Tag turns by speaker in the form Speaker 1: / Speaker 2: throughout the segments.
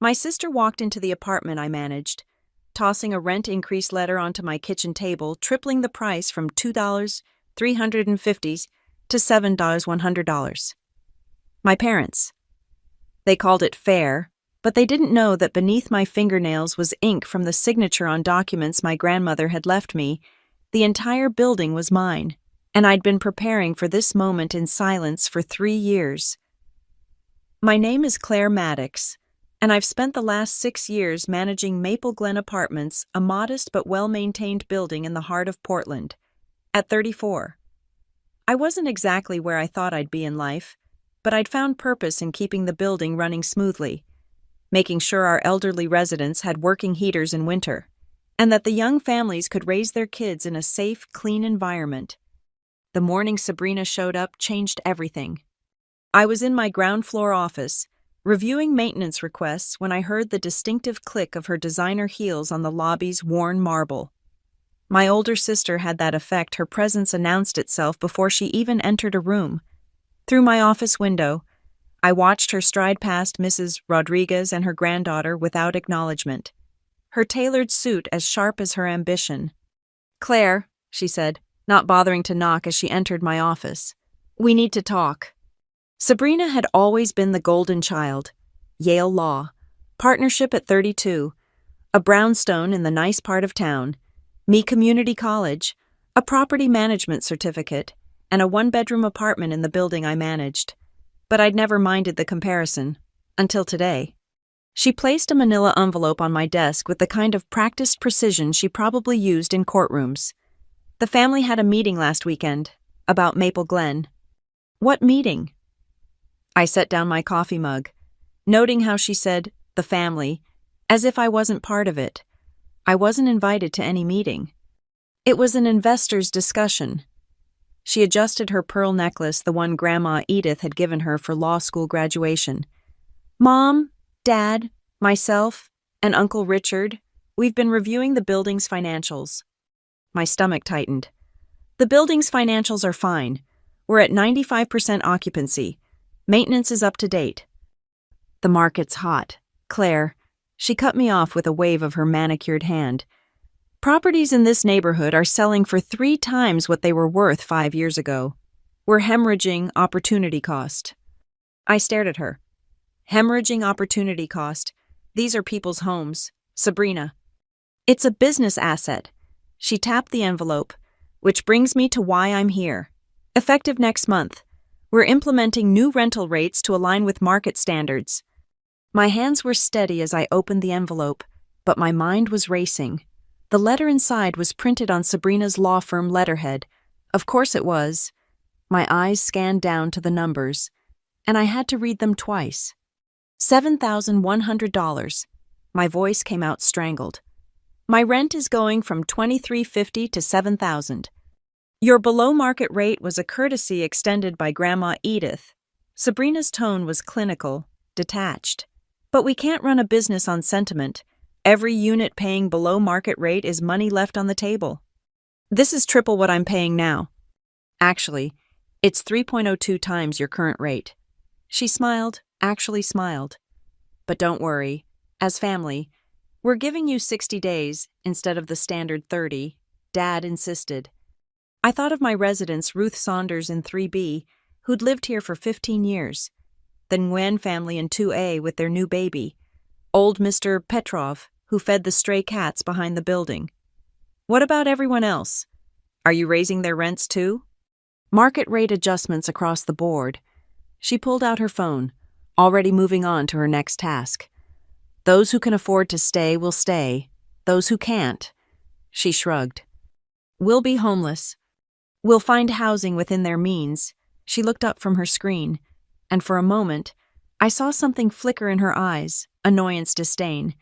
Speaker 1: My sister walked into the apartment I managed, tossing a rent increase letter onto my kitchen table, tripling the price from $2.350 to $7.100. My parents. They called it fair, but they didn't know that beneath my fingernails was ink from the signature on documents my grandmother had left me. The entire building was mine, and I'd been preparing for this moment in silence for 3 years. My name is Claire Maddox, and I've spent the last 6 years managing Maple Glen Apartments, a modest but well-maintained building in the heart of Portland. At 34. I wasn't exactly where I thought I'd be in life, but I'd found purpose in keeping the building running smoothly, making sure our elderly residents had working heaters in winter, and that the young families could raise their kids in a safe, clean environment. The morning Sabrina showed up changed everything. I was in my ground floor office, reviewing maintenance requests when I heard the distinctive click of her designer heels on the lobby's worn marble. My older sister had that effect. Her presence announced itself before she even entered a room. Through my office window, I watched her stride past Mrs. Rodriguez and her granddaughter without acknowledgement, her tailored suit as sharp as her ambition. "Claire," she said, not bothering to knock as she entered my office, "we need to talk." Sabrina had always been the golden child. Yale Law, partnership at 32, a brownstone in the nice part of town, me community college, a property management certificate, and a one-bedroom apartment in the building I managed. But I'd never minded the comparison, until today. She placed a manila envelope on my desk with the kind of practiced precision she probably used in courtrooms. The family had a meeting last weekend, about Maple Glen. "What meeting?" I set down my coffee mug, noting how she said, "the family," as if I wasn't part of it. I wasn't invited to any meeting. It was an investors' discussion. She adjusted her pearl necklace, the one Grandma Edith had given her for law school graduation. "Mom, Dad, myself, and Uncle Richard, we've been reviewing the building's financials." My stomach tightened. "The building's financials are fine. We're at 95% occupancy. Maintenance is up to date." "The market's hot, Claire." She cut me off with a wave of her manicured hand. "Properties in this neighborhood are selling for 3 times what they were worth 5 years ago. We're hemorrhaging opportunity cost." I stared at her. Hemorrhaging opportunity cost. These are people's homes. Sabrina. "It's a business asset." She tapped the envelope, "which brings me to why I'm here. Effective next month, we're implementing new rental rates to align with market standards." My hands were steady as I opened the envelope, but my mind was racing. The letter inside was printed on Sabrina's law firm letterhead. Of course it was. My eyes scanned down to the numbers, and I had to read them twice. $7,100. My voice came out strangled. "My rent is going from $23.50 to $7,000. Your below-market rate was a courtesy extended by Grandma Edith." Sabrina's tone was clinical, detached. "But we can't run a business on sentiment. Every unit paying below market rate is money left on the table. This is triple what I'm paying now. Actually, it's 3.02 times your current rate." She smiled, actually smiled. "But don't worry. As family, we're giving you 60 days instead of the standard 30, Dad insisted." I thought of my residents, Ruth Saunders in 3B, who'd lived here for 15 years. The Nguyen family in 2A with their new baby. Old Mr. Petrov, who fed the stray cats behind the building. "What about everyone else? Are you raising their rents too?" "Market rate adjustments across the board." She pulled out her phone, already moving on to her next task. "Those who can afford to stay will stay. Those who can't." She shrugged. "Will be homeless. Will find housing within their means." She looked up from her screen, and for a moment, I saw something flicker in her eyes, annoyance, disdain.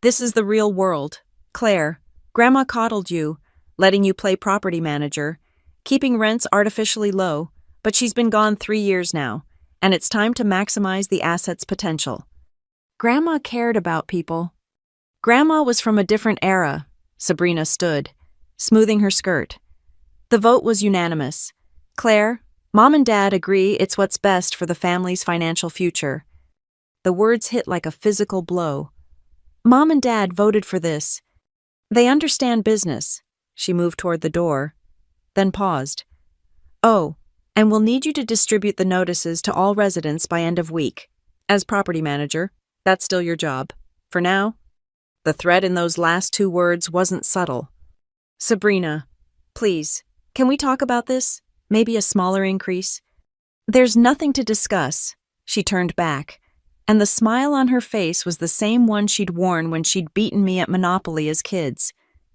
Speaker 1: "This is the real world. Claire, Grandma coddled you, letting you play property manager, keeping rents artificially low, but she's been gone 3 years now, and it's time to maximize the asset's potential." Grandma cared about people. Grandma was from a different era. Sabrina stood, smoothing her skirt. The vote was unanimous. "Claire, Mom and Dad agree it's what's best for the family's financial future." The words hit like a physical blow. Mom and Dad voted for this. They understand business. She moved toward the door, then paused. Oh, and we'll need you to distribute the notices to all residents by end of week. As property manager, that's still your job. For now. The threat in those last two words wasn't subtle. Sabrina, please, can we talk about this? Maybe a smaller increase? There's nothing to discuss. She turned back, and the smile on her face was the same one she'd worn when she'd beaten me at Monopoly as kids,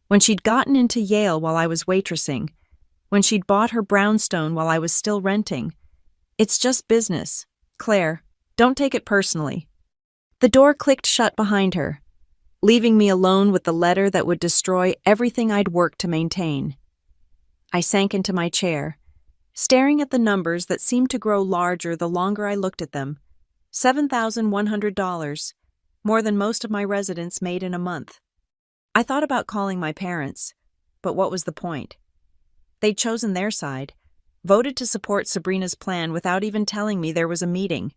Speaker 1: when she'd gotten into Yale while I was waitressing, when she'd bought her brownstone while I was still renting. It's just business. Claire, don't take it personally. The door clicked shut behind her, leaving me alone with the letter that would destroy everything I'd worked to maintain. I sank into my chair, staring at the numbers that seemed to grow larger the longer I looked at them. $7,100, more than most of my residents made in a month. I thought about calling my parents, but what was the point? They'd chosen their side, voted to support Sabrina's plan without even telling me there was a meeting.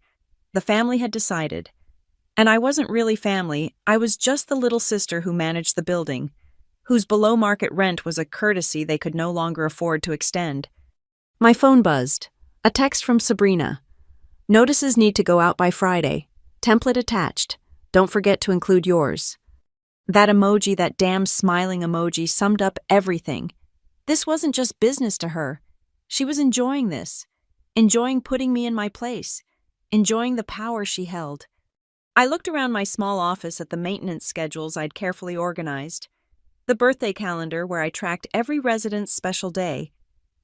Speaker 1: The family had decided. And I wasn't really family, I was just the little sister who managed the building, whose below-market rent was a courtesy they could no longer afford to extend. My phone buzzed. A text from Sabrina. Notices need to go out by Friday. Template attached. Don't forget to include yours. That emoji, that damn smiling emoji, summed up everything. This wasn't just business to her. She was enjoying this, enjoying putting me in my place, enjoying the power she held. I looked around my small office at the maintenance schedules I'd carefully organized, the birthday calendar where I tracked every resident's special day,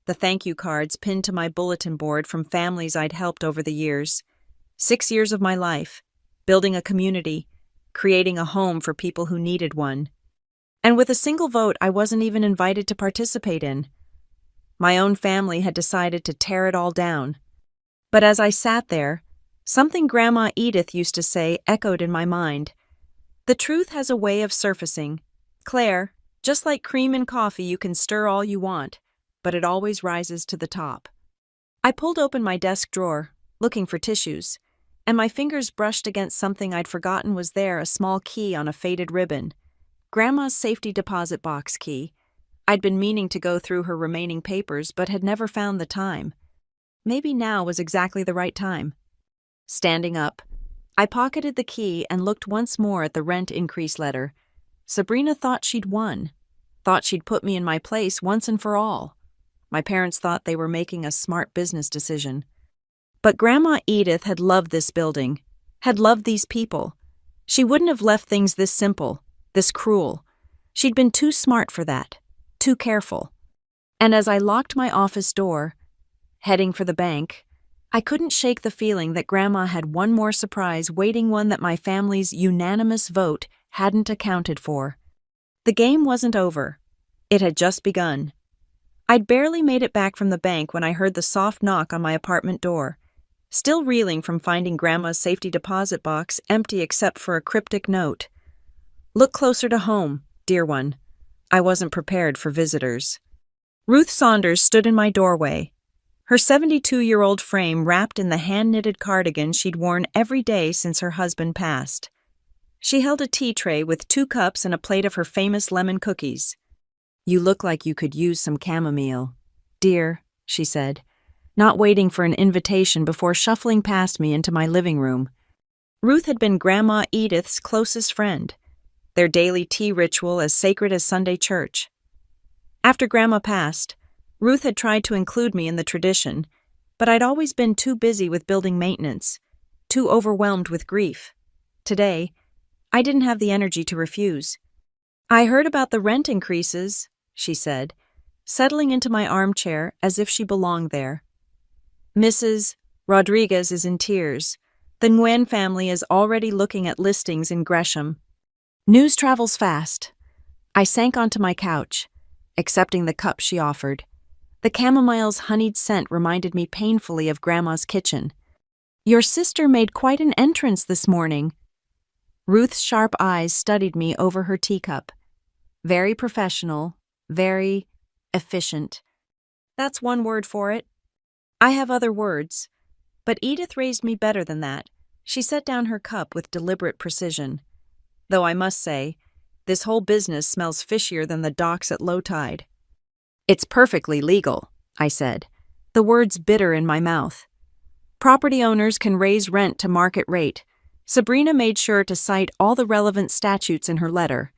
Speaker 1: the thank you cards pinned to my bulletin board from families I'd helped over the years. 6 years of my life, building a community, creating a home for people who needed one. And with a single vote I wasn't even invited to participate in. My own family had decided to tear it all down. But as I sat there, something Grandma Edith used to say echoed in my mind. The truth has a way of surfacing. Claire, just like cream in coffee, you can stir all you want, but it always rises to the top. I pulled open my desk drawer, looking for tissues, and my fingers brushed against something I'd forgotten was there, a small key on a faded ribbon. Grandma's safety deposit box key. I'd been meaning to go through her remaining papers, but had never found the time. Maybe now was exactly the right time. Standing up, I pocketed the key and looked once more at the rent increase letter. Sabrina thought she'd won, thought she'd put me in my place once and for all. My parents thought they were making a smart business decision. But Grandma Edith had loved this building, had loved these people. She wouldn't have left things this simple, this cruel. She'd been too smart for that, too careful. And as I locked my office door, heading for the bank, I couldn't shake the feeling that Grandma had one more surprise waiting, one that my family's unanimous vote hadn't accounted for. The game wasn't over. It had just begun. I'd barely made it back from the bank when I heard the soft knock on my apartment door, still reeling from finding Grandma's safety deposit box empty except for a cryptic note. Look closer to home, dear one. I wasn't prepared for visitors. Ruth Saunders stood in my doorway, her 72-year-old frame wrapped in the hand-knitted cardigan she'd worn every day since her husband passed. She held a tea tray with 2 cups and a plate of her famous lemon cookies. You look like you could use some chamomile, dear, she said, not waiting for an invitation before shuffling past me into my living room. Ruth had been Grandma Edith's closest friend, their daily tea ritual as sacred as Sunday church. After Grandma passed, Ruth had tried to include me in the tradition, but I'd always been too busy with building maintenance, too overwhelmed with grief. Today, I didn't have the energy to refuse. I heard about the rent increases, she said, settling into my armchair as if she belonged there. Mrs. Rodriguez is in tears. The Nguyen family is already looking at listings in Gresham. News travels fast. I sank onto my couch, accepting the cup she offered. The chamomile's honeyed scent reminded me painfully of Grandma's kitchen. Your sister made quite an entrance this morning. Ruth's sharp eyes studied me over her teacup. Very professional, very efficient. That's one word for it. I have other words, but Edith raised me better than that. She set down her cup with deliberate precision. Though I must say, this whole business smells fishier than the docks at low tide. It's perfectly legal, I said, the words bitter in my mouth. Property owners can raise rent to market rate. Sabrina made sure to cite all the relevant statutes in her letter.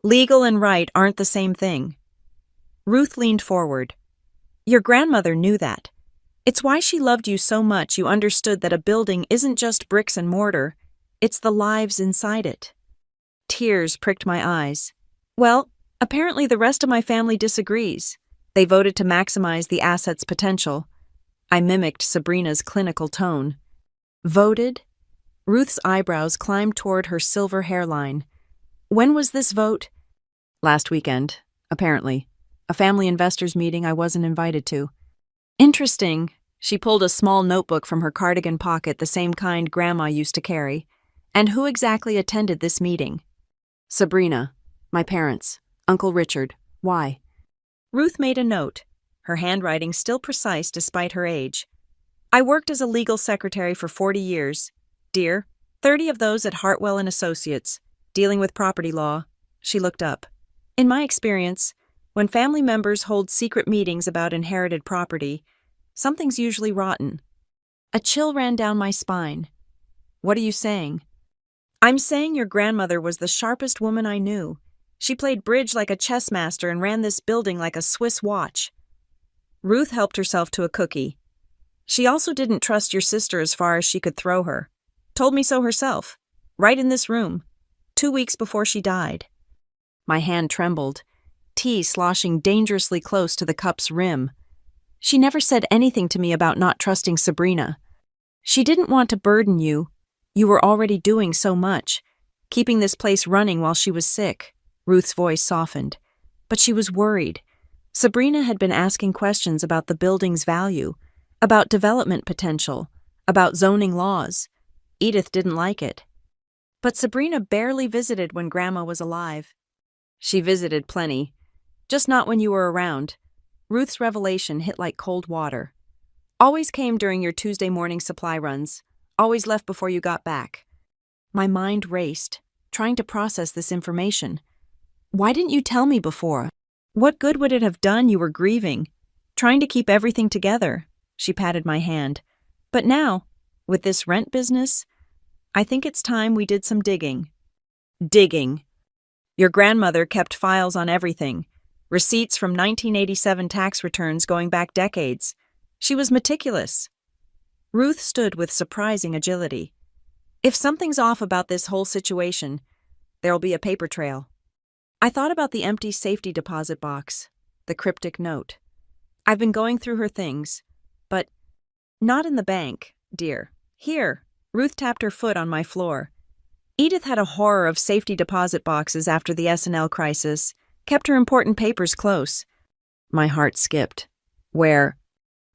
Speaker 1: Legal and right aren't the same thing. Ruth leaned forward. Your grandmother knew that. It's why she loved you so much you understood that a building isn't just bricks and mortar, it's the lives inside it. Tears pricked my eyes. Well, apparently the rest of my family disagrees. They voted to maximize the asset's potential. I mimicked Sabrina's clinical tone. Voted? Ruth's eyebrows climbed toward her silver hairline. When was this vote? Last weekend, apparently. A family investors meeting I wasn't invited to. Interesting. She pulled a small notebook from her cardigan pocket, the same kind Grandma used to carry. And who exactly attended this meeting? Sabrina. My parents. Uncle Richard. Why? Ruth made a note, her handwriting still precise despite her age. I worked as a legal secretary for 40 years. Dear, 30 of those at Hartwell and Associates, dealing with property law. She looked up. In my experience, when family members hold secret meetings about inherited property, something's usually rotten. A chill ran down my spine. What are you saying? I'm saying your grandmother was the sharpest woman I knew. She played bridge like a chess master and ran this building like a Swiss watch. Ruth helped herself to a cookie. She also didn't trust your sister as far as she could throw her. Told me so herself, right in this room, 2 weeks before she died. My hand trembled, tea sloshing dangerously close to the cup's rim. She never said anything to me about not trusting Sabrina. She didn't want to burden you. You were already doing so much, keeping this place running while she was sick. Ruth's voice softened. But she was worried. Sabrina had been asking questions about the building's value, about development potential, about zoning laws. Edith didn't like it. But Sabrina barely visited when Grandma was alive. She visited plenty, just not when you were around. Ruth's revelation hit like cold water. Always came during your Tuesday morning supply runs, always left before you got back. My mind raced, trying to process this information. Why didn't you tell me before? What good would it have done? You were grieving, trying to keep everything together. She patted my hand. But now, with this rent business, I think it's time we did some digging. Digging. Your grandmother kept files on everything, receipts from 1987 tax returns going back decades. She was meticulous. Ruth stood with surprising agility. If something's off about this whole situation, there'll be a paper trail. I thought about the empty safety deposit box, the cryptic note. I've been going through her things, but not in the bank, dear. Here. Ruth tapped her foot on my floor. Edith had a horror of safety deposit boxes after the S&L crisis, kept her important papers close. My heart skipped. Where?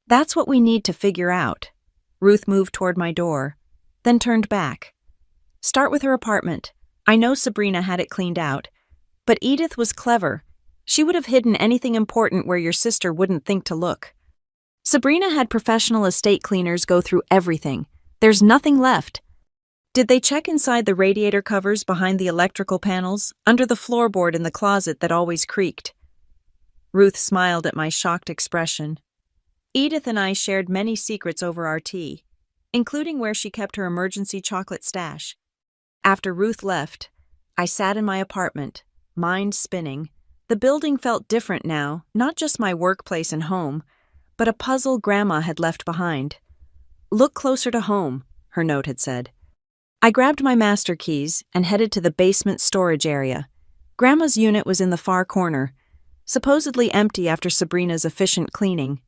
Speaker 1: That's what we need to figure out. Ruth moved toward my door, then turned back. Start with her apartment. I know Sabrina had it cleaned out, but Edith was clever. She would have hidden anything important where your sister wouldn't think to look. Sabrina had professional estate cleaners go through everything. There's nothing left. Did they check inside the radiator covers behind the electrical panels, under the floorboard in the closet that always creaked? Ruth smiled at my shocked expression. Edith and I shared many secrets over our tea, including where she kept her emergency chocolate stash. After Ruth left, I sat in my apartment, mind spinning. The building felt different now, not just my workplace and home, but a puzzle Grandma had left behind. Look closer to home, her note had said. I grabbed my master keys and headed to the basement storage area. Grandma's unit was in the far corner, supposedly empty after Sabrina's efficient cleaning.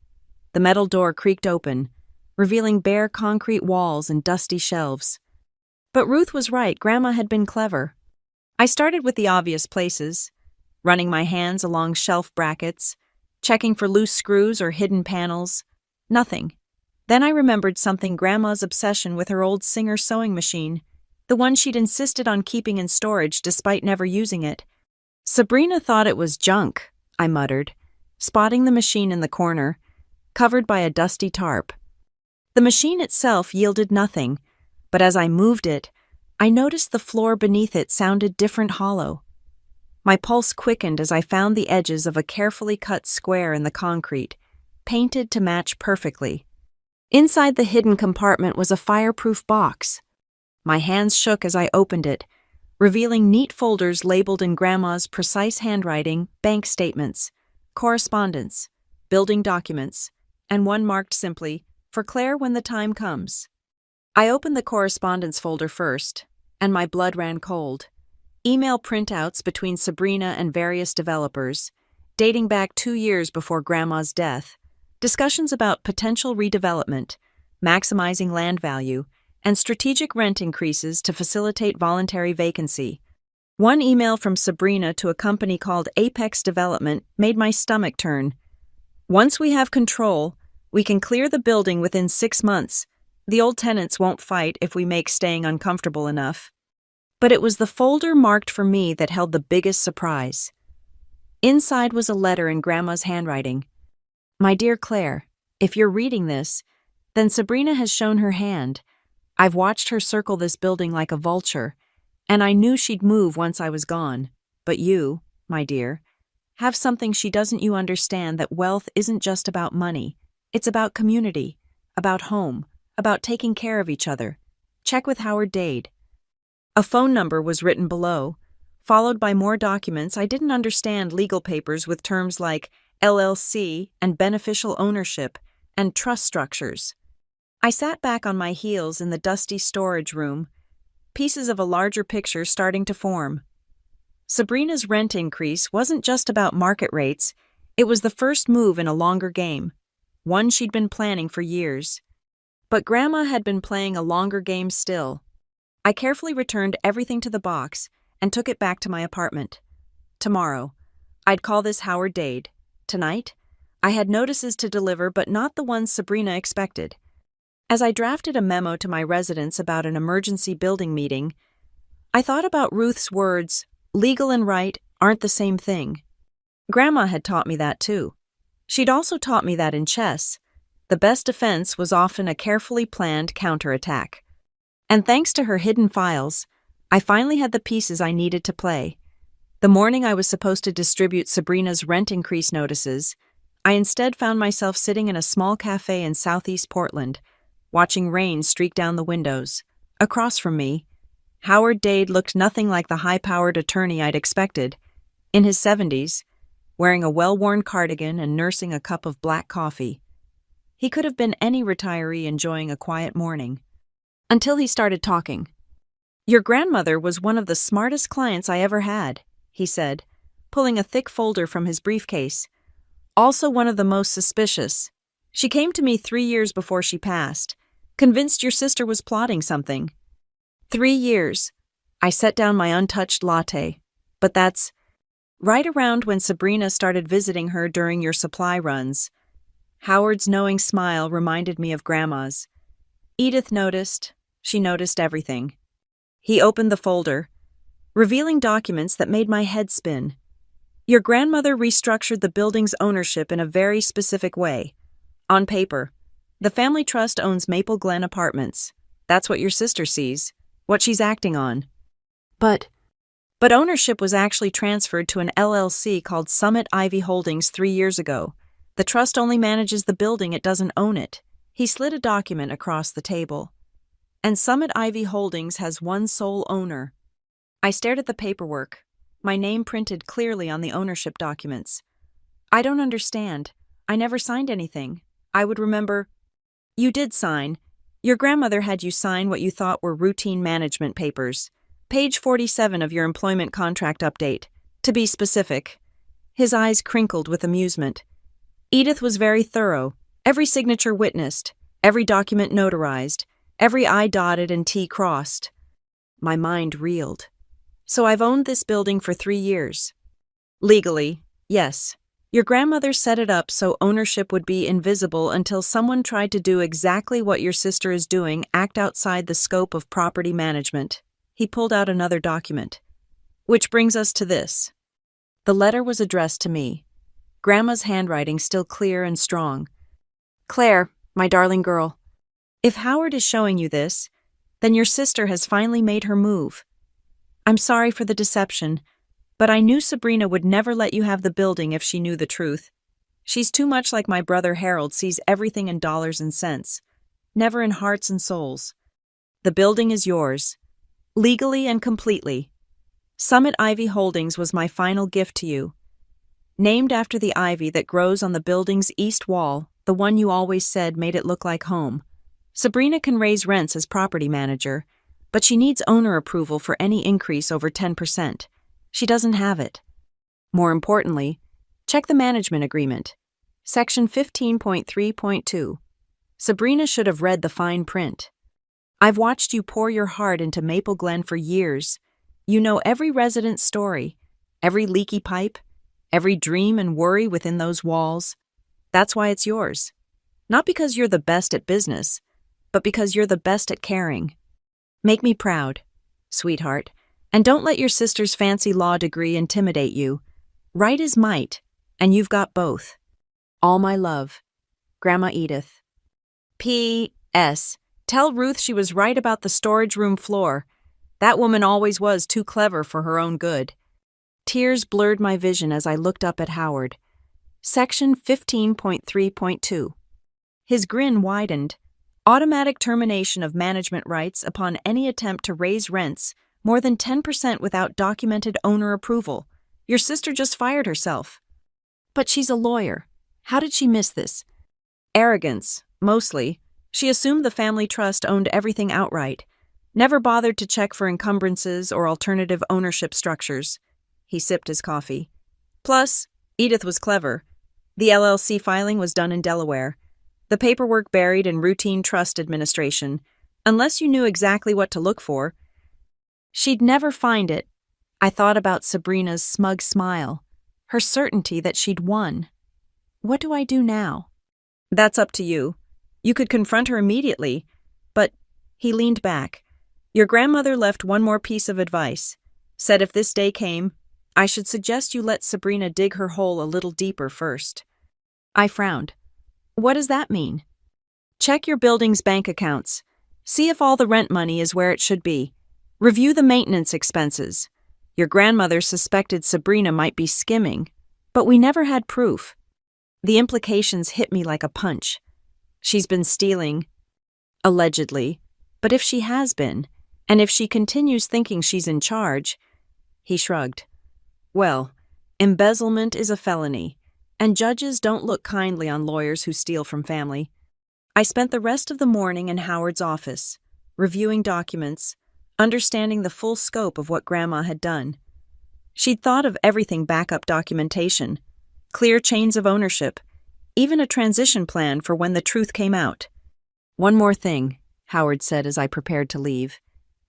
Speaker 1: The metal door creaked open, revealing bare concrete walls and dusty shelves. But Ruth was right, Grandma had been clever. I started with the obvious places, running my hands along shelf brackets, checking for loose screws or hidden panels. Nothing. Then I remembered something: Grandma's obsession with her old Singer sewing machine, the one she'd insisted on keeping in storage despite never using it. Sabrina thought it was junk, I muttered, spotting the machine in the corner, covered by a dusty tarp. The machine itself yielded nothing, but as I moved it, I noticed the floor beneath it sounded different hollow. My pulse quickened as I found the edges of a carefully cut square in the concrete, painted to match perfectly. Inside the hidden compartment was a fireproof box. My hands shook as I opened it, revealing neat folders labeled in Grandma's precise handwriting, bank statements, correspondence, building documents, and one marked simply, "For Claire when the time comes." I opened the correspondence folder first, and my blood ran cold. Email printouts between Sabrina and various developers, dating back 2 years before Grandma's death, discussions about potential redevelopment, maximizing land value, and strategic rent increases to facilitate voluntary vacancy. One email from Sabrina to a company called Apex Development made my stomach turn. "Once we have control, we can clear the building within 6 months. The old tenants won't fight if we make staying uncomfortable enough." But it was the folder marked for me that held the biggest surprise. Inside was a letter in Grandma's handwriting. "My dear Claire, if you're reading this, then Sabrina has shown her hand. I've watched her circle this building like a vulture, and I knew she'd move once I was gone. But you, my dear, have something she doesn't you understand that wealth isn't just about money. It's about community, about home, about taking care of each other. Check with Howard Dade." A phone number was written below, followed by more documents. I didn't understand legal papers with terms like LLC and beneficial ownership and trust structures. I sat back on my heels in the dusty storage room, pieces of a larger picture starting to form. Sabrina's rent increase wasn't just about market rates, it was the first move in a longer game, one she'd been planning for years. But Grandma had been playing a longer game still. I carefully returned everything to the box and took it back to my apartment. Tomorrow, I'd call this Howard Dade. Tonight, I had notices to deliver, but not the ones Sabrina expected. As I drafted a memo to my residents about an emergency building meeting, I thought about Ruth's words, "Legal and right aren't the same thing." Grandma had taught me that too. She'd also taught me that in chess, the best defense was often a carefully planned counterattack. And thanks to her hidden files, I finally had the pieces I needed to play. The morning I was supposed to distribute Sabrina's rent increase notices, I instead found myself sitting in a small cafe in southeast Portland, watching rain streak down the windows. Across from me, Howard Dade looked nothing like the high-powered attorney I'd expected. In his 70s, wearing a well-worn cardigan and nursing a cup of black coffee. He could have been any retiree enjoying a quiet morning. Until he started talking. "Your grandmother was one of the smartest clients I ever had," he said, pulling a thick folder from his briefcase. "Also one of the most suspicious. She came to me 3 years before she passed, convinced your sister was plotting something." 3 years. I set down my untouched latte. "But that's right around when Sabrina started visiting her during your supply runs." Howard's knowing smile reminded me of Grandma's. "Edith noticed. She noticed everything." He opened the folder, revealing documents that made my head spin. "Your grandmother restructured the building's ownership in a very specific way. On paper, the family trust owns Maple Glen Apartments. That's what your sister sees, what she's acting on. But ownership was actually transferred to an LLC called Summit Ivy Holdings 3 years ago. The trust only manages the building, it doesn't own it." He slid a document across the table. "And Summit Ivy Holdings has one sole owner." I stared at the paperwork, my name printed clearly on the ownership documents. "I don't understand. I never signed anything. I would remember." "You did sign. Your grandmother had you sign what you thought were routine management papers. Page 47 of your employment contract update, to be specific." His eyes crinkled with amusement. "Edith was very thorough. Every signature witnessed, every document notarized, every I dotted and T crossed." My mind reeled. "So I've owned this building for 3 years." "Legally, yes. Your grandmother set it up so ownership would be invisible until someone tried to do exactly what your sister is doing, act outside the scope of property management." He pulled out another document. "Which brings us to this." The letter was addressed to me, Grandma's handwriting still clear and strong. "Claire, my darling girl, if Howard is showing you this, Then your sister has finally made her move. I'm sorry for the deception, but I knew Sabrina would never let you have the building if she knew the truth. She's too much like my brother Harold sees everything in dollars and cents, never in hearts and souls. The building is yours, legally and completely. Summit Ivy Holdings was my final gift to you. Named after the ivy that grows on the building's east wall, the one you always said made it look like home. Sabrina can raise rents as property manager, but she needs owner approval for any increase over 10%. She doesn't have it. More importantly, check the management agreement. Section 15.3.2. Sabrina should have read the fine print. I've watched you pour your heart into Maple Glen for years. You know every resident's story, every leaky pipe, every dream and worry within those walls. That's why it's yours. Not because you're the best at business, but because you're the best at caring. Make me proud, sweetheart, and don't let your sister's fancy law degree intimidate you. Right is might, and you've got both. All my love, Grandma Edith. P.S. Tell Ruth she was right about the storage room floor. That woman always was too clever for her own good. Tears blurred my vision as I looked up at Howard. Section 15.3.2. His grin widened. Automatic termination of management rights upon any attempt to raise rents more than 10% without documented owner approval. Your sister just fired herself. But she's a lawyer. How did she miss this? Arrogance, mostly. She assumed the family trust owned everything outright. Never bothered to check for encumbrances or alternative ownership structures. He sipped his coffee. Plus, Edith was clever. The LLC filing was done in Delaware. The paperwork buried in routine trust administration. Unless you knew exactly what to look for, she'd never find it. I thought about Sabrina's smug smile, her certainty that she'd won. What do I do now? That's up to you. You could confront her immediately, but he leaned back. Your grandmother left one more piece of advice. Said if this day came, I should suggest you let Sabrina dig her hole a little deeper first. I frowned. What does that mean? Check your building's bank accounts. See if all the rent money is where it should be. Review the maintenance expenses. Your grandmother suspected Sabrina might be skimming, but we never had proof. The implications hit me like a punch. She's been stealing, allegedly, but if she has been, and if she continues thinking she's in charge, he shrugged. Well, embezzlement is a felony, and judges don't look kindly on lawyers who steal from family. I spent the rest of the morning in Howard's office, reviewing documents, understanding the full scope of what Grandma had done. She'd thought of everything: backup documentation, clear chains of ownership, even a transition plan for when the truth came out. One more thing, Howard said as I prepared to leave.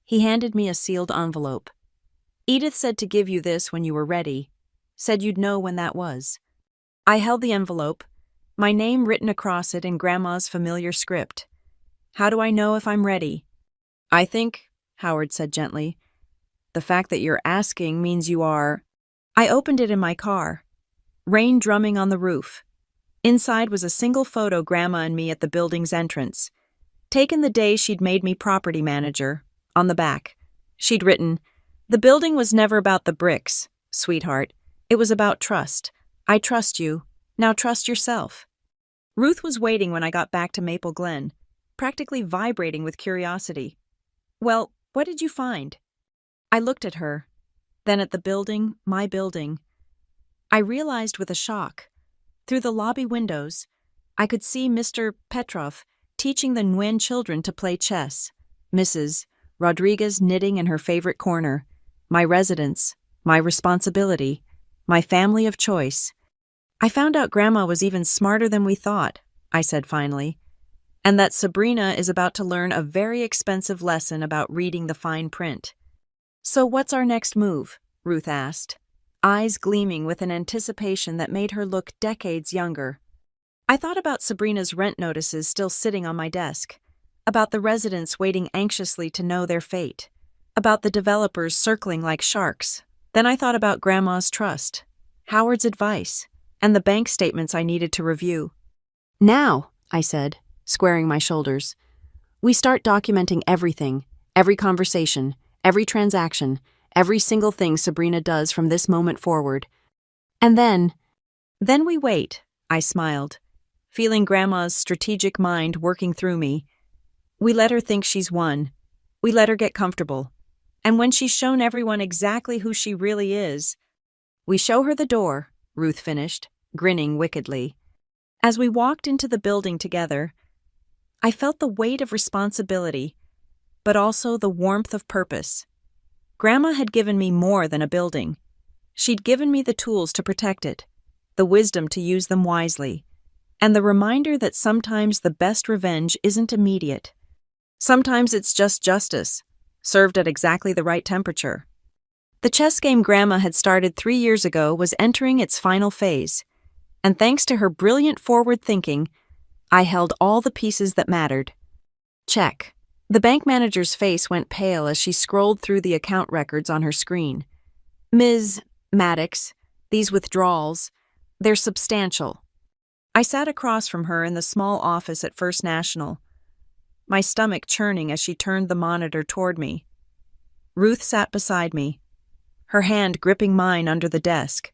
Speaker 1: He handed me a sealed envelope. Edith said to give you this when you were ready, said you'd know when that was. I held the envelope, my name written across it in Grandma's familiar script. How do I know if I'm ready? I think, Howard said gently, the fact that you're asking means you are. I opened it in my car. Rain drumming on the roof. Inside was a single photo Grandma and me at the building's entrance, taken the day she'd made me property manager. On the back, she'd written, "The building was never about the bricks, sweetheart. It was about trust. I trust you. Now trust yourself." Ruth was waiting when I got back to Maple Glen, practically vibrating with curiosity. Well, what did you find? I looked at her, then at the building, my building. I realized with a shock. Through the lobby windows, I could see Mr. Petrov teaching the Nguyen children to play chess, Mrs. Rodriguez knitting in her favorite corner, my residence, my responsibility, my family of choice. I found out Grandma was even smarter than we thought, I said finally, and that Sabrina is about to learn a very expensive lesson about reading the fine print. So what's our next move? Ruth asked, eyes gleaming with an anticipation that made her look decades younger. I thought about Sabrina's rent notices still sitting on my desk, about the residents waiting anxiously to know their fate, about the developers circling like sharks. Then I thought about Grandma's trust, Howard's advice, and the bank statements I needed to review. Now, I said, squaring my shoulders, we start documenting everything, Every conversation, every transaction, every single thing Sabrina does from this moment forward. And then we wait, I smiled, feeling Grandma's strategic mind working through me. We let her think she's won. We let her get comfortable. And when she's shown everyone exactly who she really is, we show her the door, Ruth finished, grinning wickedly. As we walked into the building together, I felt the weight of responsibility, but also the warmth of purpose. Grandma had given me more than a building. She'd given me the tools to protect it, the wisdom to use them wisely, and the reminder that sometimes the best revenge isn't immediate. Sometimes it's just justice, served at exactly the right temperature. The chess game Grandma had started 3 years ago was entering its final phase, and thanks to her brilliant forward thinking, I held all the pieces that mattered. Check. The bank manager's face went pale as she scrolled through the account records on her screen. Ms. Maddox, these withdrawals, they're substantial. I sat across from her in the small office at First National, my stomach churning as she turned the monitor toward me. Ruth sat beside me, her hand gripping mine under the desk.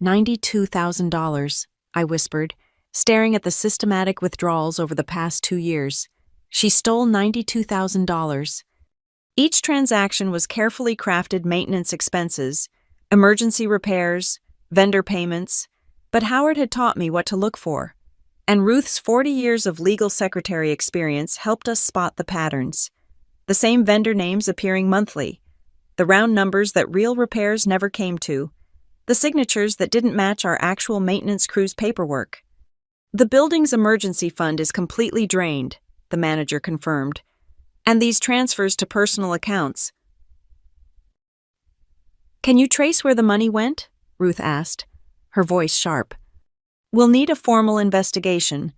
Speaker 1: $92,000, I whispered, staring at the systematic withdrawals over the past 2 years. She stole $92,000. Each transaction was carefully crafted maintenance expenses, emergency repairs, vendor payments, but Howard had taught me what to look for, and Ruth's 40 years of legal secretary experience helped us spot the patterns. The same vendor names appearing monthly, the round numbers that real repairs never came to, the signatures that didn't match our actual maintenance crew's paperwork. The building's emergency fund is completely drained, the manager confirmed, and these transfers to personal accounts. Can you trace where the money went? Ruth asked, her voice sharp. We'll need a formal investigation,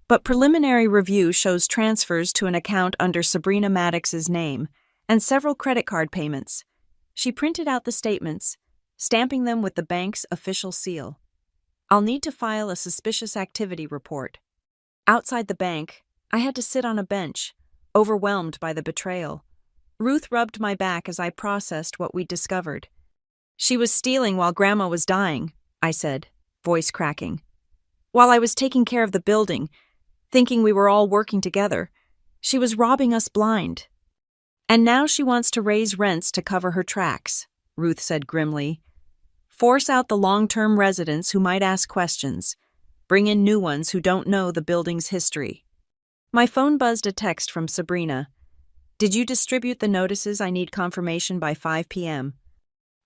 Speaker 1: but preliminary review shows transfers to an account under Sabrina Maddox's name and several credit card payments. She printed out the statements, stamping them with the bank's official seal. I'll need to file a suspicious activity report. Outside the bank, I had to sit on a bench, overwhelmed by the betrayal. Ruth rubbed my back as I processed what we'd discovered. She was stealing while Grandma was dying, I said, voice cracking. While I was taking care of the building, thinking we were all working together, she was robbing us blind. And now she wants to raise rents to cover her tracks, Ruth said grimly. Force out the long-term residents who might ask questions. Bring in new ones who don't know the building's history. My phone buzzed a text from Sabrina. Did you distribute the notices? I need confirmation by 5 p.m.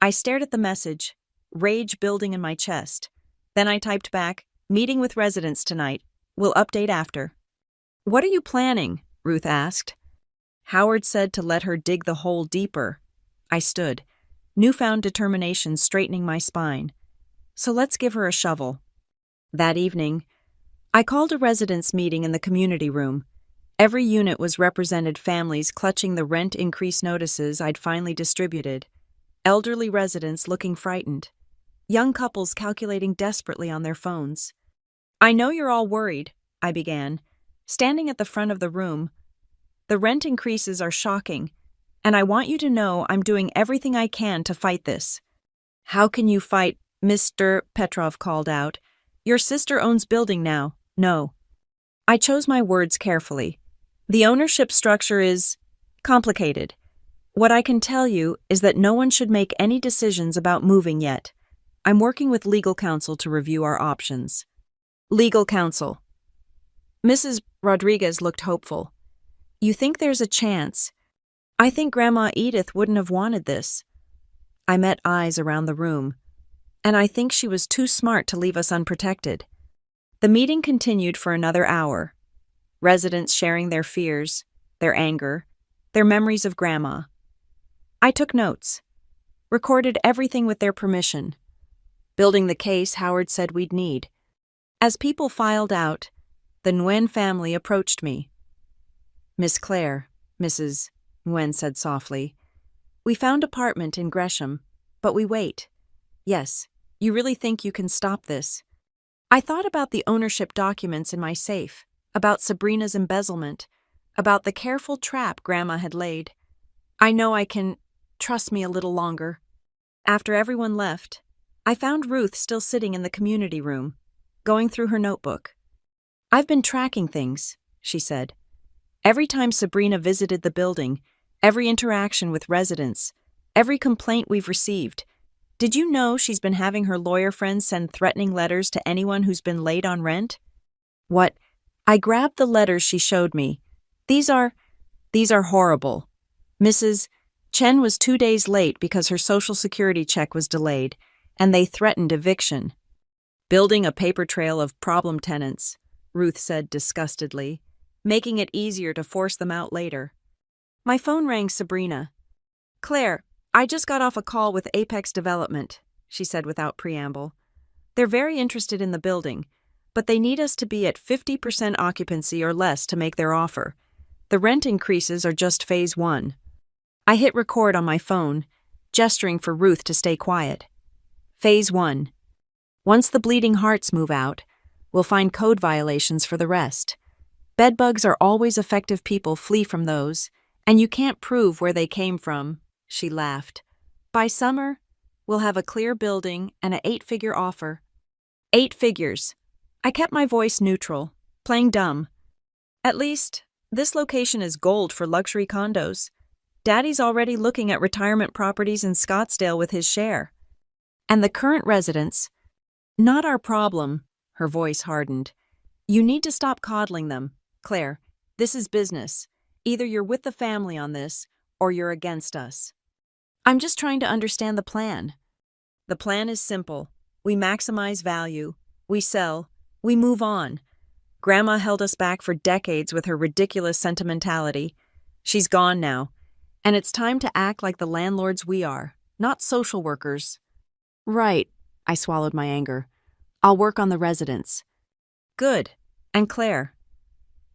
Speaker 1: I stared at the message, rage building in my chest. Then I typed back, meeting with residents tonight. We'll update after. What are you planning? Ruth asked. Howard said to let her dig the hole deeper. I stood, newfound determination straightening my spine. So let's give her a shovel. That evening, I called a residents' meeting in the community room. Every unit was represented, families clutching the rent increase notices I'd finally distributed. Elderly residents looking frightened. Young couples calculating desperately on their phones. I know you're all worried, I began, standing at the front of the room. The rent increases are shocking, and I want you to know I'm doing everything I can to fight this. How can you fight? Mr. Petrov called out. Your sister owns building now. No. I chose my words carefully. The ownership structure is complicated. What I can tell you is that no one should make any decisions about moving yet. I'm working with legal counsel to review our options. Legal counsel. Mrs. Rodriguez looked hopeful. You think there's a chance? I think Grandma Edith wouldn't have wanted this. I met eyes around the room, and I think she was too smart to leave us unprotected. The meeting continued for another hour. Residents sharing their fears, their anger, their memories of Grandma. I took notes, recorded everything with their permission. Building the case Howard said we'd need. As people filed out, the Nguyen family approached me. Miss Claire, Mrs. Nguyen said softly, we found apartment in Gresham, but we wait. Yes, you really think you can stop this? I thought about the ownership documents in my safe, about Sabrina's embezzlement, about the careful trap Grandma had laid. I know I can trust me a little longer. After everyone left, I found Ruth still sitting in the community room, going through her notebook. I've been tracking things, she said. Every time Sabrina visited the building, every interaction with residents, every complaint we've received. Did you know she's been having her lawyer friends send threatening letters to anyone who's been late on rent? What? I grabbed the letters she showed me. These are horrible. Mrs. Chen was 2 days late because her Social Security check was delayed, and they threatened eviction. Building a paper trail of problem tenants, Ruth said disgustedly, making it easier to force them out later. My phone rang Sabrina. Claire, I just got off a call with Apex Development, she said without preamble. They're very interested in the building, but they need us to be at 50% occupancy or less to make their offer. The rent increases are just phase 1. I hit record on my phone, gesturing for Ruth to stay quiet. Phase 1. Once the bleeding hearts move out, we'll find code violations for the rest. Bedbugs are always effective. People flee from those, and you can't prove where they came from, she laughed. By summer, we'll have a clear building and an 8-figure offer. 8 figures. I kept my voice neutral, playing dumb. At least, this location is gold for luxury condos. Daddy's already looking at retirement properties in Scottsdale with his share. And the current residents, not our problem, her voice hardened. You need to stop coddling them. Claire, this is business. Either you're with the family on this, or you're against us. I'm just trying to understand the plan. The plan is simple. We maximize value. We sell. We move on. Grandma held us back for decades with her ridiculous sentimentality. She's gone now, and it's time to act like the landlords we are, not social workers. Right, I swallowed my anger. I'll work on the residents. Good. And Claire,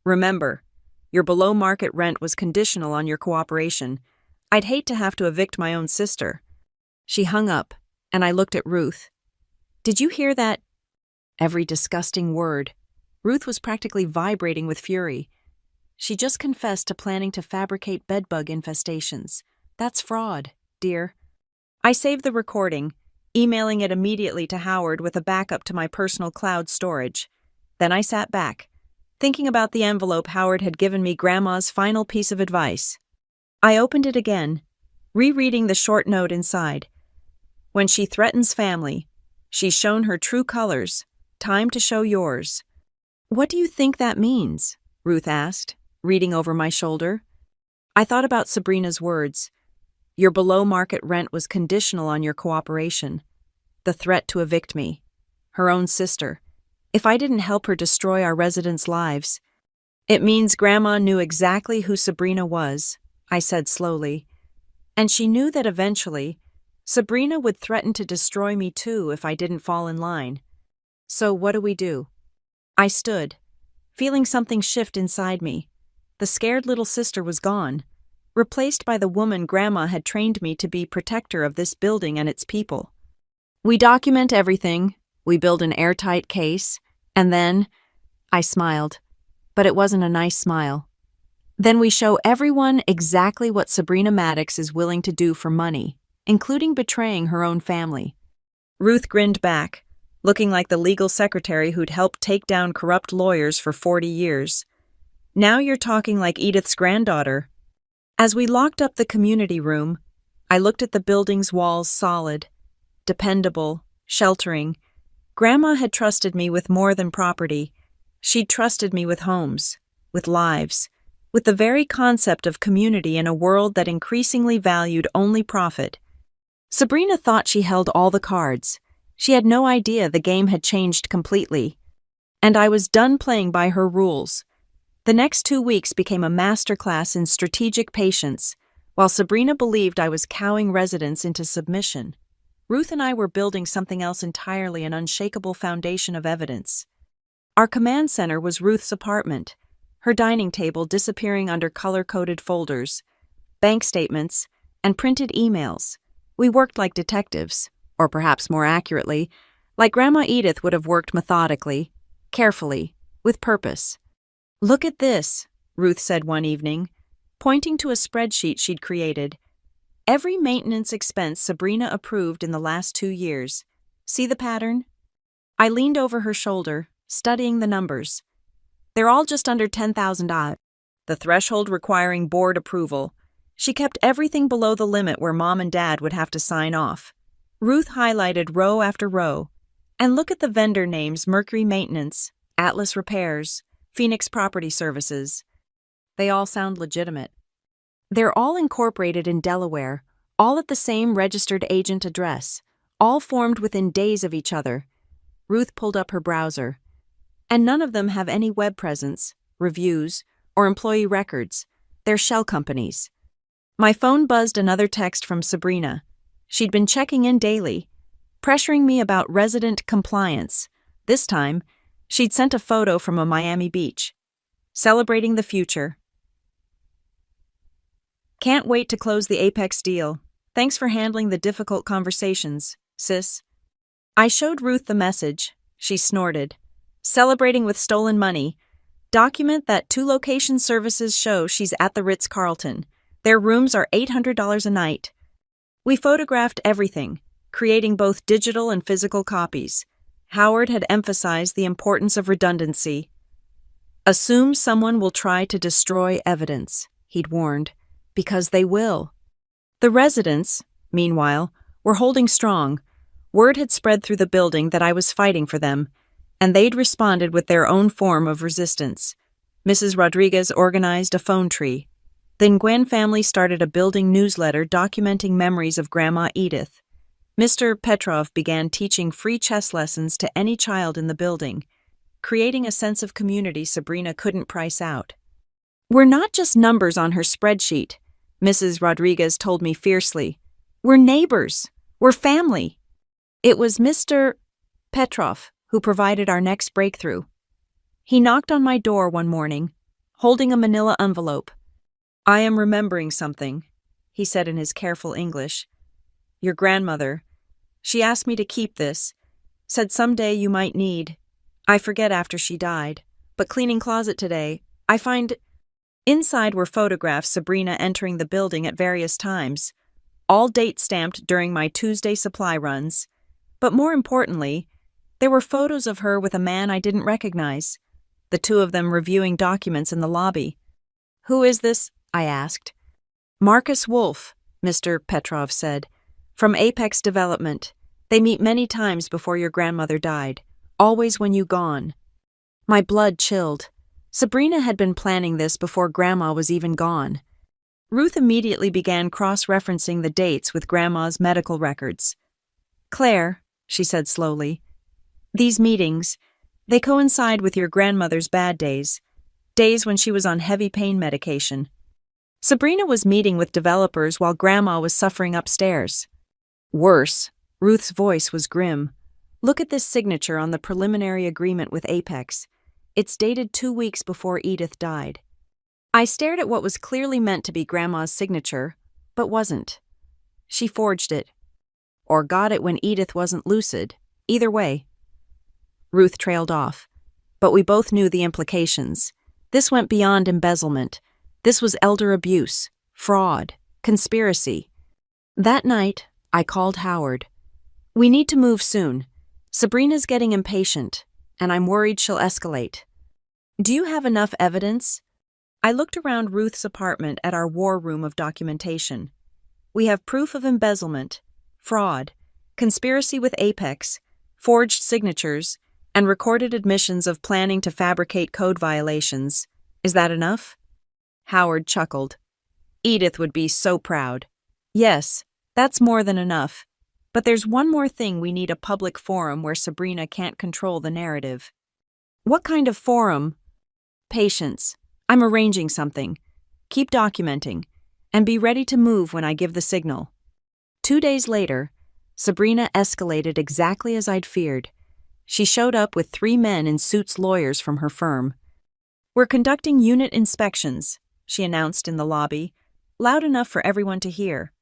Speaker 1: remember, your below-market rent was conditional on your cooperation. I'd hate to have to evict my own sister. She hung up, and I looked at Ruth. Did you hear that? Every disgusting word. Ruth was practically vibrating with fury. She just confessed to planning to fabricate bedbug infestations. That's fraud, dear. I saved the recording, emailing it immediately to Howard with a backup to my personal cloud storage. Then I sat back, thinking about the envelope Howard had given me Grandma's final piece of advice. I opened it again, rereading the short note inside. When she threatens family, she's shown her true colors. Time to show yours. What do you think that means? Ruth asked, reading over my shoulder. I thought about Sabrina's words. Your below-market rent was conditional on your cooperation. The threat to evict me. Her own sister. If I didn't help her destroy our residents' lives. It means Grandma knew exactly who Sabrina was, I said slowly. And she knew that eventually, Sabrina would threaten to destroy me too if I didn't fall in line. So what do? I stood, feeling something shift inside me. The scared little sister was gone, replaced by the woman Grandma had trained me to be protector of this building and its people. We document everything, we build an airtight case, and then, I smiled, but it wasn't a nice smile. Then we show everyone exactly what Sabrina Maddox is willing to do for money, including betraying her own family. Ruth grinned back, looking like the legal secretary who'd helped take down corrupt lawyers for 40 years. Now you're talking like Edith's granddaughter. As we locked up the community room, I looked at the building's walls solid, dependable, sheltering. Grandma had trusted me with more than property. She'd trusted me with homes, with lives, with the very concept of community in a world that increasingly valued only profit. Sabrina thought she held all the cards. She had no idea the game had changed completely. And I was done playing by her rules. The next 2 weeks became a masterclass in strategic patience, while Sabrina believed I was cowing residents into submission. Ruth and I were building something else entirely, an unshakable foundation of evidence. Our command center was Ruth's apartment, her dining table disappearing under color-coded folders, bank statements, and printed emails. We worked like detectives. Or perhaps more accurately, like Grandma Edith would have worked methodically, carefully, with purpose. Look at this, Ruth said one evening. pointing to a spreadsheet she'd created. Every maintenance expense Sabrina approved in the last 2 years. See the pattern? I leaned over her shoulder, studying the numbers. They're all just under $10,000. The threshold requiring board approval. She kept everything below the limit where Mom and Dad would have to sign off. Ruth highlighted row after row. And look at the vendor names: Mercury Maintenance, Atlas Repairs, Phoenix Property Services. They all sound legitimate. They're all incorporated in Delaware, all at the same registered agent address, all formed within days of each other. Ruth pulled up her browser. And none of them have any web presence, reviews, or employee records. They're shell companies. My phone buzzed another text from Sabrina. She'd been checking in daily, pressuring me about resident compliance. This time, she'd sent a photo from a Miami beach. Celebrating the future. Can't wait to close the Apex deal. Thanks for handling the difficult conversations, sis. I showed Ruth the message. She snorted. Celebrating with stolen money. Document that 2 location services show she's at the Ritz-Carlton. Their rooms are $800 a night. We photographed everything, creating both digital and physical copies. Howard had emphasized the importance of redundancy. Assume someone will try to destroy evidence, he'd warned, because they will. The residents, meanwhile, were holding strong. Word had spread through the building that I was fighting for them, and they'd responded with their own form of resistance. Mrs. Rodriguez organized a phone tree. The Nguyen family started a building newsletter documenting memories of Grandma Edith. Mr. Petrov began teaching free chess lessons to any child in the building, creating a sense of community Sabrina couldn't price out. We're not just numbers on her spreadsheet, Mrs. Rodriguez told me fiercely. We're neighbors. We're family. It was Mr. Petrov who provided our next breakthrough. He knocked on my door one morning, holding a manila envelope. I am remembering something, he said in his careful English. Your grandmother. She asked me to keep this, said someday you might need. I forget after she died, but cleaning closet today, I find. Inside were photographs Sabrina entering the building at various times, all date-stamped during my Tuesday supply runs. But more importantly, there were photos of her with a man I didn't recognize, the 2 of them reviewing documents in the lobby. Who is this? I asked. Marcus Wolf, Mr. Petrov said. From Apex Development. They meet many times before your grandmother died, always when you gone. My blood chilled. Sabrina had been planning this before Grandma was even gone. Ruth immediately began cross-referencing the dates with Grandma's medical records. Claire, she said slowly, these meetings, they coincide with your grandmother's bad days, days when she was on heavy pain medication. Sabrina was meeting with developers while Grandma was suffering upstairs. Worse, Ruth's voice was grim. Look at this signature on the preliminary agreement with Apex. It's dated 2 weeks before Edith died. I stared at what was clearly meant to be Grandma's signature, but wasn't. She forged it. Or got it when Edith wasn't lucid. Either way. Ruth trailed off. But we both knew the implications. This went beyond embezzlement. This was elder abuse, fraud, conspiracy. That night, I called Howard. We need to move soon. Sabrina's getting impatient, and I'm worried she'll escalate. Do you have enough evidence? I looked around Ruth's apartment at our war room of documentation. We have proof of embezzlement, fraud, conspiracy with Apex, forged signatures, and recorded admissions of planning to fabricate code violations. Is that enough? Howard chuckled. Edith would be so proud. Yes, that's more than enough. But there's one more thing: we need a public forum where Sabrina can't control the narrative. What kind of forum? Patience. I'm arranging something. Keep documenting, and be ready to move when I give the signal. 2 days later, Sabrina escalated exactly as I'd feared. She showed up with 3 men in suits, lawyers from her firm. We're conducting unit inspections, she announced in the lobby, loud enough for everyone to hear.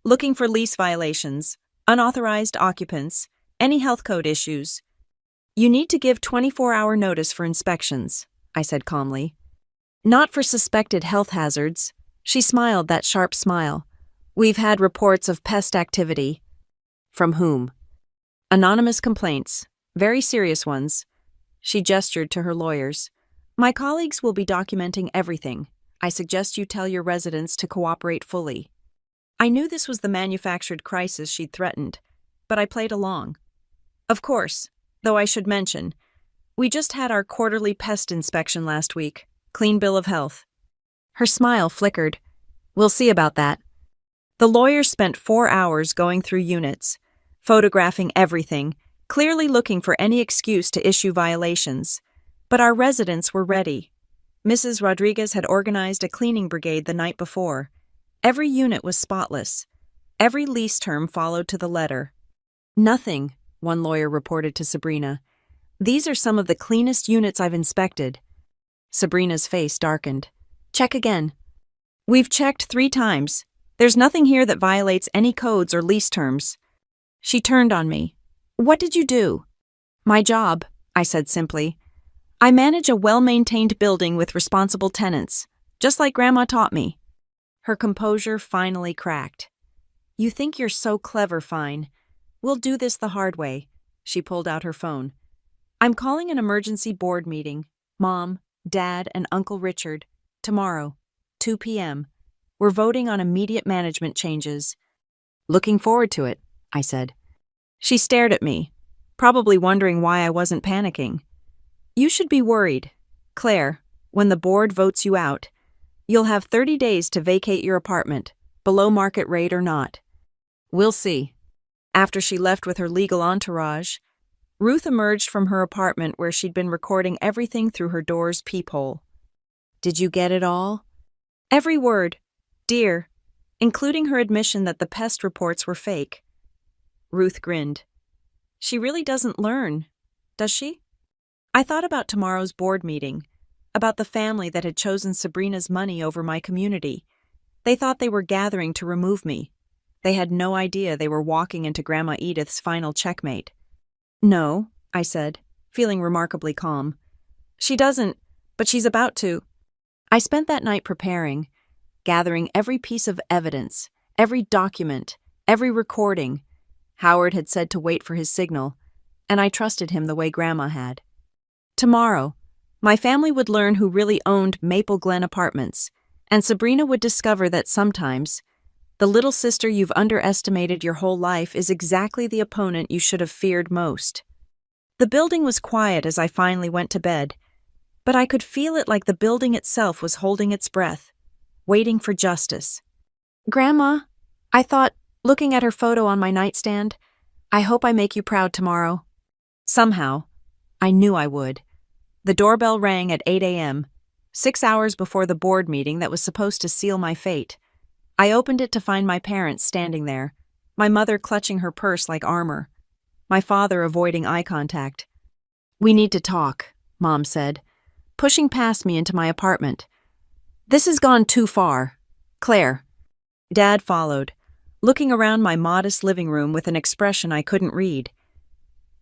Speaker 1: Looking for lease violations, unauthorized occupants, any health code issues. You need to give 24-hour notice for inspections, I said calmly. Not for suspected health hazards. She smiled that sharp smile. We've had reports of pest activity. From whom? Anonymous complaints, very serious ones. She gestured to her lawyers. My colleagues will be documenting everything. I suggest you tell your residents to cooperate fully. I knew this was the manufactured crisis she'd threatened, but I played along. Of course, though I should mention, we just had our quarterly pest inspection last week. Clean bill of health. Her smile flickered. We'll see about that. The lawyers spent 4 hours going through units, photographing everything, clearly looking for any excuse to issue violations. But our residents were ready. Mrs. Rodriguez had organized a cleaning brigade the night before. Every unit was spotless. Every lease term followed to the letter. Nothing, one lawyer reported to Sabrina. These are some of the cleanest units I've inspected. Sabrina's face darkened. Check again. We've checked 3 times. There's nothing here that violates any codes or lease terms. She turned on me. What did you do? My job, I said simply. I manage a well-maintained building with responsible tenants, just like Grandma taught me. Her composure finally cracked. You think you're so clever, fine. We'll do this the hard way. She pulled out her phone. I'm calling an emergency board meeting. Mom, Dad, and Uncle Richard. Tomorrow, 2 p.m. We're voting on immediate management changes. Looking forward to it, I said. She stared at me, probably wondering why I wasn't panicking. You should be worried. Claire, when the board votes you out, you'll have 30 days to vacate your apartment, below market rate or not. We'll see. After she left with her legal entourage, Ruth emerged from her apartment where she'd been recording everything through her door's peephole. Did you get it all? Every word, dear, including her admission that the pest reports were fake. Ruth grinned. She really doesn't learn, does she? I thought about tomorrow's board meeting, about the family that had chosen Sabrina's money over my community. They thought they were gathering to remove me. They had no idea they were walking into Grandma Edith's final checkmate. No, I said, feeling remarkably calm. She doesn't, but she's about to. I spent that night preparing, gathering every piece of evidence, every document, every recording. Howard had said to wait for his signal, and I trusted him the way Grandma had. Tomorrow, my family would learn who really owned Maple Glen Apartments, and Sabrina would discover that sometimes the little sister you've underestimated your whole life is exactly the opponent you should have feared most. The building was quiet as I finally went to bed, but I could feel it like the building itself was holding its breath, waiting for justice. Grandma, I thought, looking at her photo on my nightstand, I hope I make you proud tomorrow. Somehow, I knew I would. The doorbell rang at 8 a.m., 6 hours before the board meeting that was supposed to seal my fate. I opened it to find my parents standing there, my mother clutching her purse like armor, my father avoiding eye contact. We need to talk, Mom said, pushing past me into my apartment. This has gone too far. Claire. Dad followed, looking around my modest living room with an expression I couldn't read.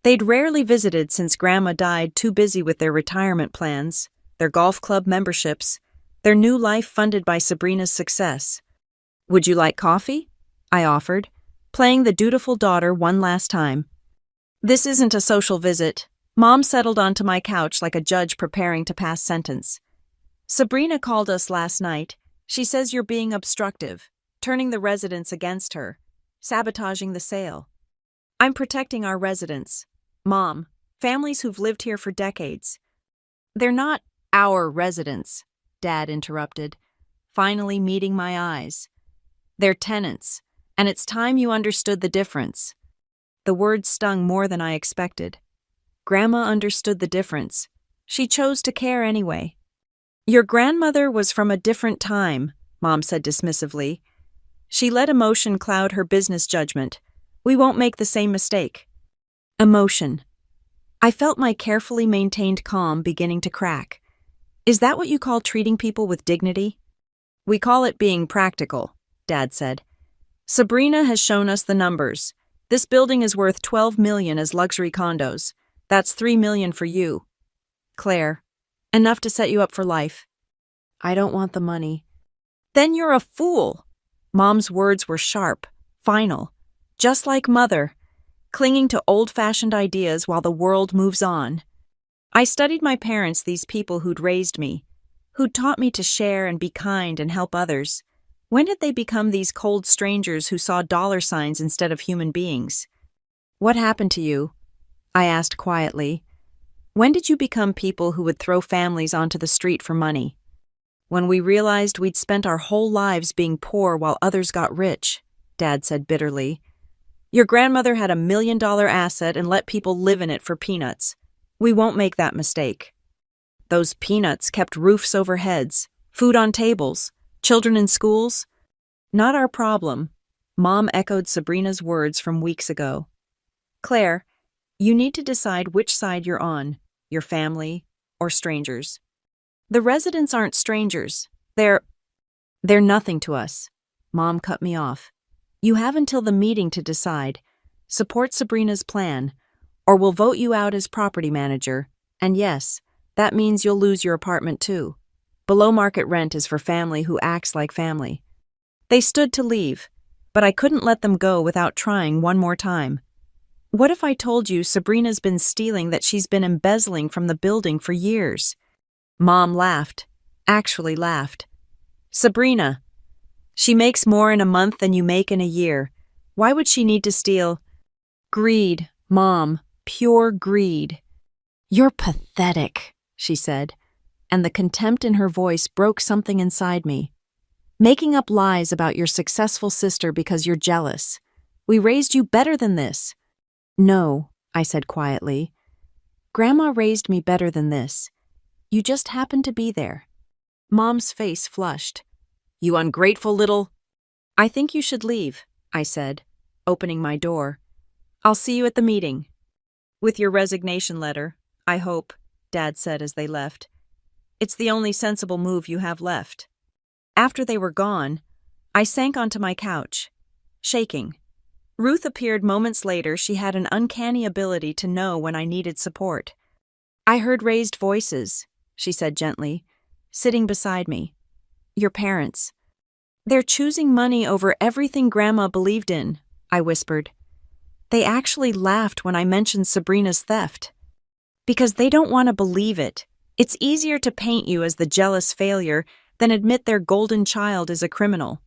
Speaker 1: They'd rarely visited since Grandma died, too busy with their retirement plans, their golf club memberships, their new life funded by Sabrina's success. Would you like coffee? I offered, playing the dutiful daughter one last time. This isn't a social visit. Mom settled onto my couch like a judge preparing to pass sentence. Sabrina called us last night. She says you're being obstructive, turning the residents against her, sabotaging the sale. I'm protecting our residents. Mom, families who've lived here for decades. They're not our residents, Dad interrupted, finally meeting my eyes. They're tenants, and it's time you understood the difference. The words stung more than I expected. Grandma understood the difference. She chose to care anyway. Your grandmother was from a different time, Mom said dismissively. She let emotion cloud her business judgment. We won't make the same mistake. Emotion. I felt my carefully maintained calm beginning to crack. Is that what you call treating people with dignity? We call it being practical, Dad said. Sabrina has shown us the numbers. This building is worth $12 million as luxury condos. That's $3 million for you. Claire, enough to set you up for life. I don't want the money. Then you're a fool. Mom's words were sharp, final, just like Mother, clinging to old-fashioned ideas while the world moves on. I studied my parents, these people who'd raised me, who'd taught me to share and be kind and help others. When did they become these cold strangers who saw dollar signs instead of human beings? What happened to you? I asked quietly. When did you become people who would throw families onto the street for money? When we realized we'd spent our whole lives being poor while others got rich, Dad said bitterly. Your grandmother had $1 million asset and let people live in it for peanuts. We won't make that mistake. Those peanuts kept roofs over heads, food on tables, children in schools. Not our problem, Mom echoed Sabrina's words from weeks ago. Claire, you need to decide which side you're on, your family or strangers. The residents aren't strangers. They're nothing to us. Mom cut me off. You have until the meeting to decide. Support Sabrina's plan, or we'll vote you out as property manager. And yes, that means you'll lose your apartment too. Below market rent is for family who acts like family. They stood to leave, but I couldn't let them go without trying one more time. What if I told you Sabrina's been stealing, that she's been embezzling from the building for years? Mom laughed, actually laughed. Sabrina, she makes more in a month than you make in a year. Why would she need to steal? Greed, Mom, pure greed. You're pathetic, she said, and the contempt in her voice broke something inside me. Making up lies about your successful sister because you're jealous. We raised you better than this. No, I said quietly. Grandma raised me better than this. You just happened to be there. Mom's face flushed. You ungrateful little... I think you should leave, I said, opening my door. I'll see you at the meeting. With your resignation letter, I hope, Dad said as they left. It's the only sensible move you have left. After they were gone, I sank onto my couch, shaking. Ruth appeared moments later. She had an uncanny ability to know when I needed support. I heard raised voices, she said gently, sitting beside me. Your parents. They're choosing money over everything Grandma believed in, I whispered. They actually laughed when I mentioned Sabrina's theft. Because they don't want to believe it. It's easier to paint you as the jealous failure than admit their golden child is a criminal.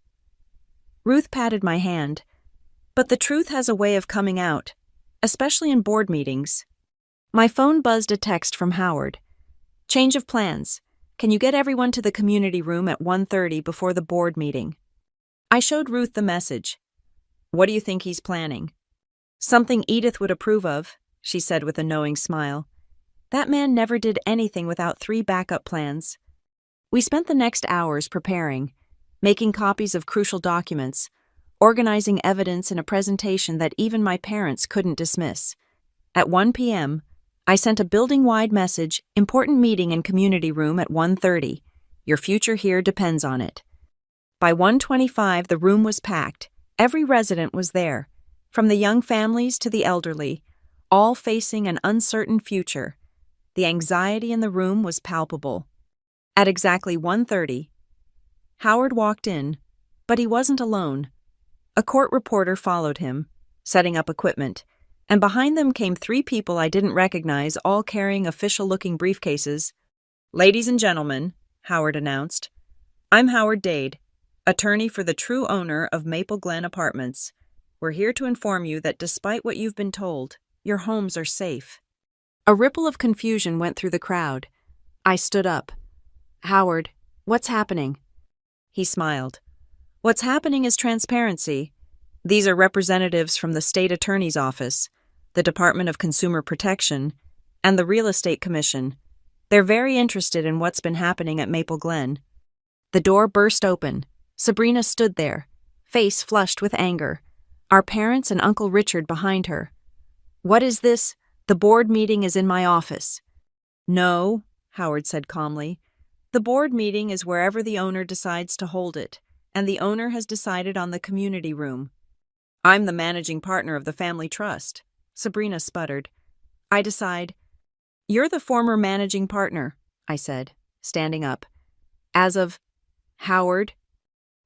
Speaker 1: Ruth patted my hand. But the truth has a way of coming out, especially in board meetings. My phone buzzed a text from Howard. Change of plans. Can you get everyone to the community room at 1:30 before the board meeting? I showed Ruth the message. What do you think he's planning? Something Edith would approve of, she said with a knowing smile. That man never did anything without 3 backup plans. We spent the next hours preparing, making copies of crucial documents, organizing evidence in a presentation that even my parents couldn't dismiss. At 1 p.m., I sent a building-wide message, important meeting in community room at 1:30. Your future here depends on it. By 1:25, the room was packed. Every resident was there, from the young families to the elderly, all facing an uncertain future. The anxiety in the room was palpable. At exactly 1:30, Howard walked in, but he wasn't alone. A court reporter followed him, setting up equipment, and behind them came 3 people I didn't recognize, all carrying official-looking briefcases. Ladies and gentlemen, Howard announced, I'm Howard Dade, attorney for the true owner of Maple Glen Apartments. We're here to inform you that despite what you've been told, your homes are safe. A ripple of confusion went through the crowd. I stood up. Howard, what's happening? He smiled. What's happening is transparency. These are representatives from the state attorney's office, the Department of Consumer Protection, and the Real Estate Commission. They're very interested in what's been happening at Maple Glen. The door burst open. Sabrina stood there, face flushed with anger, our parents and Uncle Richard behind her. What is this? The board meeting is in my office. No, Howard said calmly. The board meeting is wherever the owner decides to hold it, and the owner has decided on the community room. I'm the managing partner of the family trust, Sabrina sputtered. I decide. You're the former managing partner, I said, standing up. As of Howard,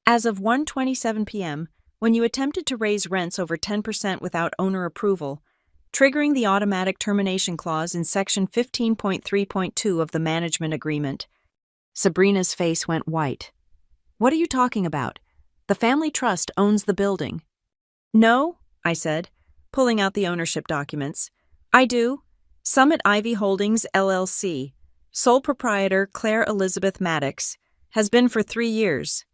Speaker 1: As of 1:27 p.m., when you attempted to raise rents over 10% without owner approval, triggering the automatic termination clause in Section 15.3.2 of the management agreement. Sabrina's face went white. What are you talking about? The family trust owns the building. No, I said, pulling out the ownership documents. I do. Summit Ivy Holdings, LLC, sole proprietor Claire Elizabeth Maddox, has been for 3 years.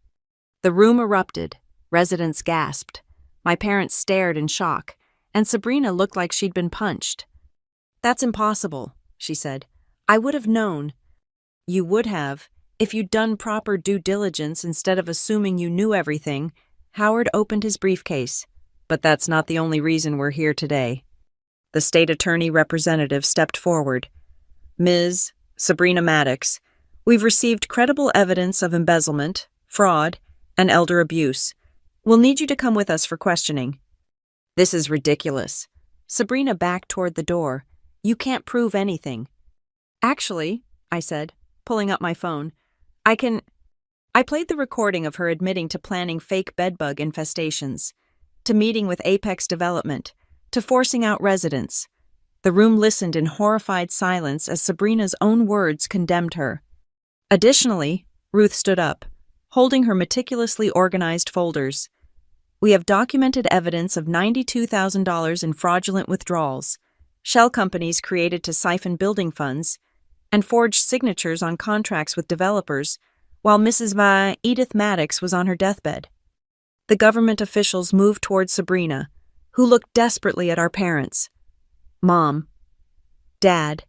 Speaker 1: The room erupted. Residents gasped. My parents stared in shock, and Sabrina looked like she'd been punched. That's impossible, she said. I would have known. You would have, if you'd done proper due diligence instead of assuming you knew everything. Howard opened his briefcase. But that's not the only reason we're here today. The state attorney representative stepped forward. Ms. Sabrina Maddox, we've received credible evidence of embezzlement, fraud, and elder abuse. We'll need you to come with us for questioning. This is ridiculous. Sabrina backed toward the door. You can't prove anything. Actually, I said, pulling up my phone, I played the recording of her admitting to planning fake bedbug infestations, to meeting with Apex Development, to forcing out residents. The room listened in horrified silence as Sabrina's own words condemned her. Additionally, Ruth stood up, holding her meticulously organized folders. We have documented evidence of $92,000 in fraudulent withdrawals, shell companies created to siphon building funds, and forged signatures on contracts with developers while Mrs. Edith Maddox was on her deathbed. The government officials moved toward Sabrina, who looked desperately at our parents. Mom, Dad,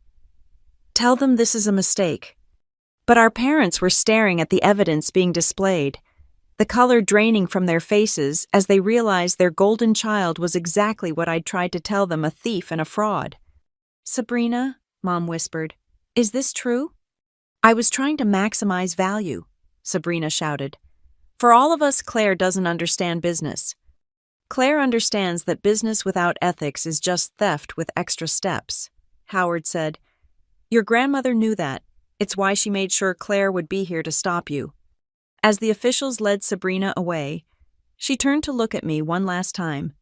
Speaker 1: tell them this is a mistake. But our parents were staring at the evidence being displayed, the color draining from their faces as they realized their golden child was exactly what I'd tried to tell them, a thief and a fraud. Sabrina, Mom whispered, is this true? I was trying to maximize value, Sabrina shouted. For all of us, Claire doesn't understand business. Claire understands that business without ethics is just theft with extra steps, Howard said. Your grandmother knew that. It's why she made sure Claire would be here to stop you. As the officials led Sabrina away, she turned to look at me one last time.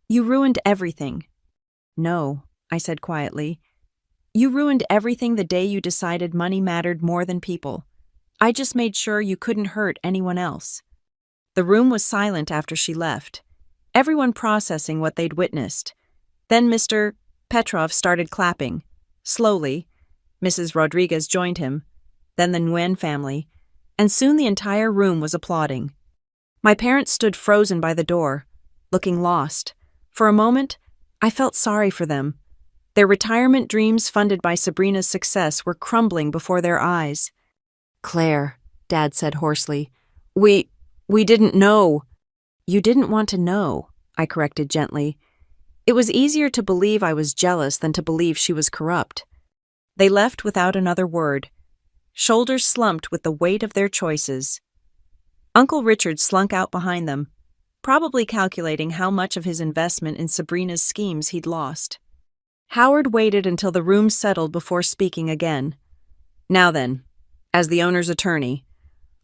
Speaker 1: You ruined everything. No, I said quietly. You ruined everything the day you decided money mattered more than people. I just made sure you couldn't hurt anyone else. The room was silent after she left, everyone processing what they'd witnessed. Then Mr. Petrov started clapping. Slowly, Mrs. Rodriguez joined him, then the Nguyen family, and soon the entire room was applauding. My parents stood frozen by the door, looking lost. For a moment, I felt sorry for them. Their retirement dreams funded by Sabrina's success were crumbling before their eyes. Claire, Dad said hoarsely, we didn't know. You didn't want to know, I corrected gently. It was easier to believe I was jealous than to believe she was corrupt. They left without another word, shoulders slumped with the weight of their choices. Uncle Richard slunk out behind them, probably calculating how much of his investment in Sabrina's schemes he'd lost. Howard waited until the room settled before speaking again. Now then, as the owner's attorney,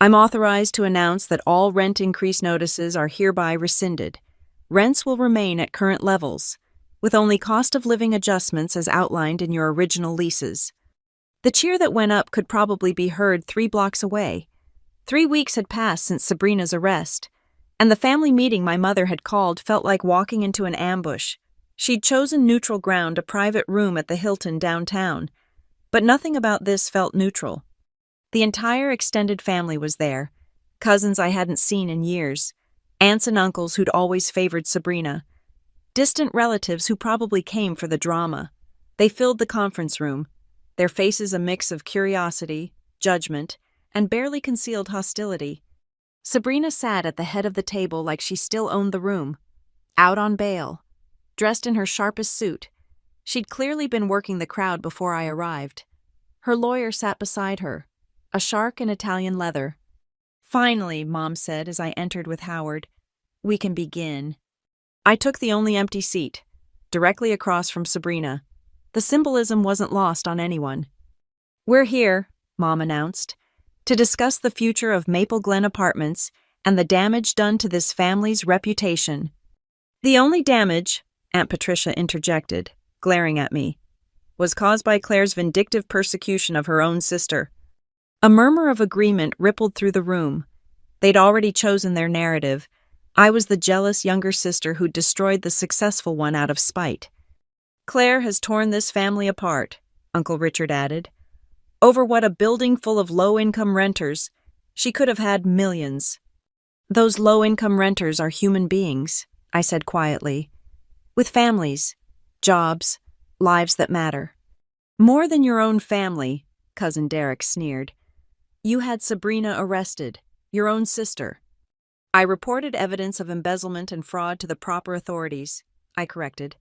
Speaker 1: I'm authorized to announce that all rent increase notices are hereby rescinded. Rents will remain at current levels, with only cost of living adjustments as outlined in your original leases. The cheer that went up could probably be heard 3 blocks away. 3 weeks had passed since Sabrina's arrest, and the family meeting my mother had called felt like walking into an ambush. She'd chosen neutral ground, a private room at the Hilton downtown, but nothing about this felt neutral. The entire extended family was there, cousins I hadn't seen in years, aunts and uncles who'd always favored Sabrina, distant relatives who probably came for the drama. They filled the conference room, their faces a mix of curiosity, judgment, and barely concealed hostility. Sabrina sat at the head of the table like she still owned the room, out on bail, dressed in her sharpest suit. She'd clearly been working the crowd before I arrived. Her lawyer sat beside her, a shark in Italian leather. Finally, Mom said as I entered with Howard, we can begin. I took the only empty seat, directly across from Sabrina. The symbolism wasn't lost on anyone. We're here, Mom announced, to discuss the future of Maple Glen Apartments and the damage done to this family's reputation. The only damage, Aunt Patricia interjected, glaring at me, was caused by Claire's vindictive persecution of her own sister. A murmur of agreement rippled through the room. They'd already chosen their narrative. I was the jealous younger sister who'd destroyed the successful one out of spite. Claire has torn this family apart, Uncle Richard added. Over what, a building full of low-income renters. She could have had millions. Those low-income renters are human beings, I said quietly, with families, jobs, lives that matter. More than your own family, Cousin Derek sneered. You had Sabrina arrested, your own sister. I reported evidence of embezzlement and fraud to the proper authorities, I corrected.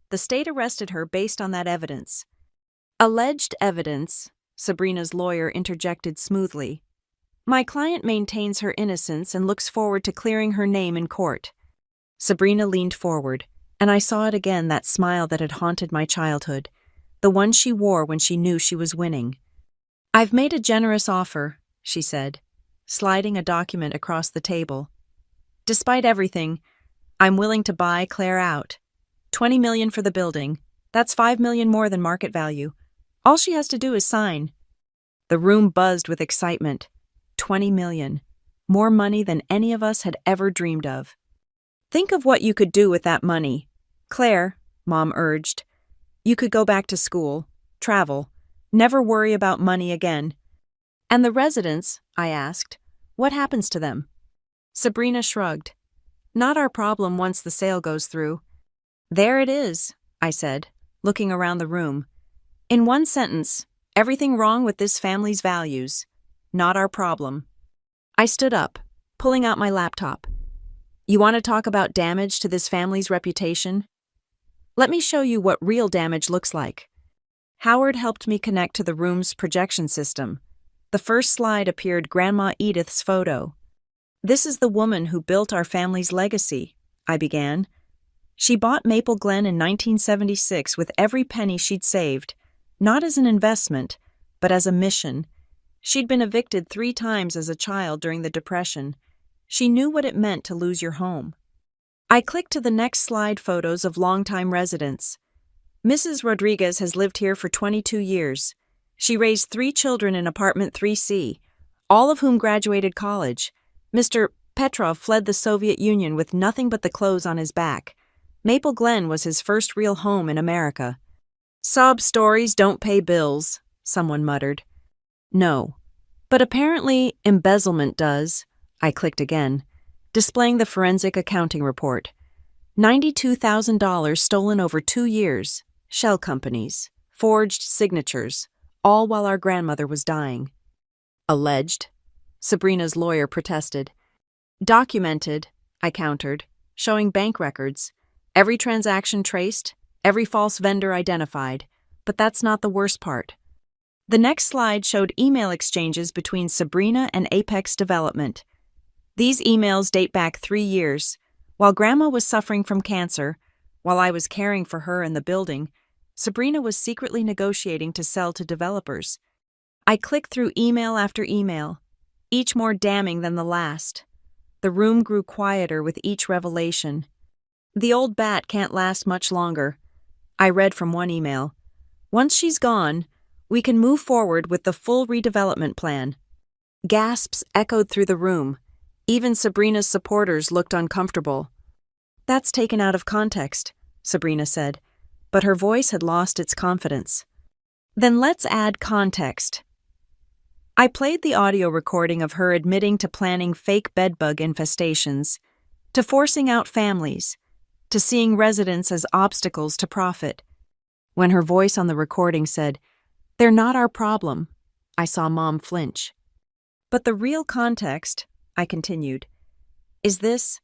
Speaker 1: The state arrested her based on that evidence. Alleged evidence, Sabrina's lawyer interjected smoothly. My client maintains her innocence and looks forward to clearing her name in court. Sabrina leaned forward, and I saw it again, that smile that had haunted my childhood, the one she wore when she knew she was winning. I've made a generous offer, she said, sliding a document across the table. Despite everything, I'm willing to buy Claire out. $20 million for the building. That's $5 million more than market value. All she has to do is sign. The room buzzed with excitement. $20 million. More money than any of us had ever dreamed of. Think of what you could do with that money. Claire, Mom urged. You could go back to school, travel, never worry about money again. And the residents, I asked, what happens to them? Sabrina shrugged. Not our problem once the sale goes through. There it is, I said, looking around the room. In one sentence, everything wrong with this family's values. Not our problem. I stood up, pulling out my laptop. You want to talk about damage to this family's reputation? Let me show you what real damage looks like. Howard helped me connect to the room's projection system. The first slide appeared Grandma Edith's photo. This is the woman who built our family's legacy, I began. She bought Maple Glen in 1976 with every penny she'd saved, not as an investment, but as a mission. She'd been evicted 3 times as a child during the Depression. She knew what it meant to lose your home. I clicked to the next slide, photos of longtime residents. Mrs. Rodriguez has lived here for 22 years. She raised 3 children in apartment 3C, all of whom graduated college. Mr. Petrov fled the Soviet Union with nothing but the clothes on his back. Maple Glen was his first real home in America. Sob stories don't pay bills, someone muttered. No, but apparently embezzlement does. I clicked again, displaying the forensic accounting report. $92,000 stolen over 2 years, shell companies, forged signatures, all while our grandmother was dying. Alleged, Sabrina's lawyer protested. Documented, I countered, showing bank records, every transaction traced, every false vendor identified, but that's not the worst part. The next slide showed email exchanges between Sabrina and Apex Development. These emails date back 3 years. While Grandma was suffering from cancer, while I was caring for her in the building, Sabrina was secretly negotiating to sell to developers. I clicked through email after email, each more damning than the last. The room grew quieter with each revelation. The old bat can't last much longer. I read from one email. Once she's gone, we can move forward with the full redevelopment plan. Gasps echoed through the room. Even Sabrina's supporters looked uncomfortable. That's taken out of context, Sabrina said, but her voice had lost its confidence. Then let's add context. I played the audio recording of her admitting to planning fake bedbug infestations, to forcing out families, to seeing residents as obstacles to profit. When her voice on the recording said, "They're not our problem," I saw Mom flinch. But the real context, I continued, is this.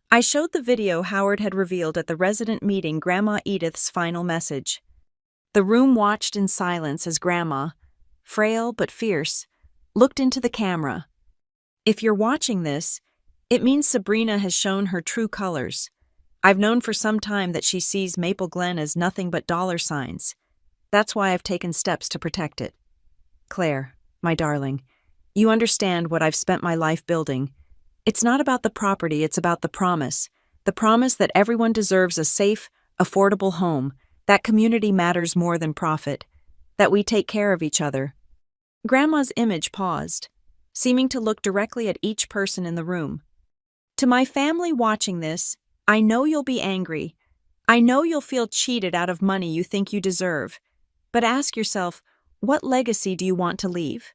Speaker 1: I showed the video Howard had revealed at the resident meeting, Grandma Edith's final message. The room watched in silence as Grandma, frail but fierce, looked into the camera. If you're watching this, it means Sabrina has shown her true colors. I've known for some time that she sees Maple Glen as nothing but dollar signs. That's why I've taken steps to protect it. Claire, my darling, you understand what I've spent my life building. It's not about the property, it's about the promise. The promise that everyone deserves a safe, affordable home, that community matters more than profit, that we take care of each other. Grandma's image paused, seeming to look directly at each person in the room. To my family watching this, I know you'll be angry. I know you'll feel cheated out of money you think you deserve. But ask yourself, what legacy do you want to leave?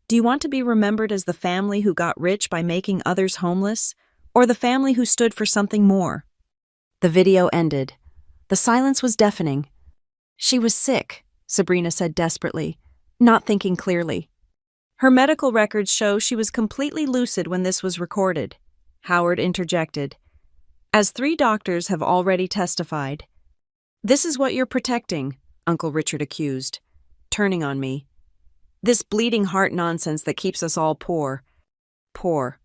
Speaker 1: Do you want to be remembered as the family who got rich by making others homeless, or the family who stood for something more? The video ended. The silence was deafening. She was sick, Sabrina said desperately, not thinking clearly. Her medical records show she was completely lucid when this was recorded. Howard interjected. As 3 doctors have already testified. This is what you're protecting, Uncle Richard accused, turning on me. This bleeding heart nonsense that keeps us all poor. Poor.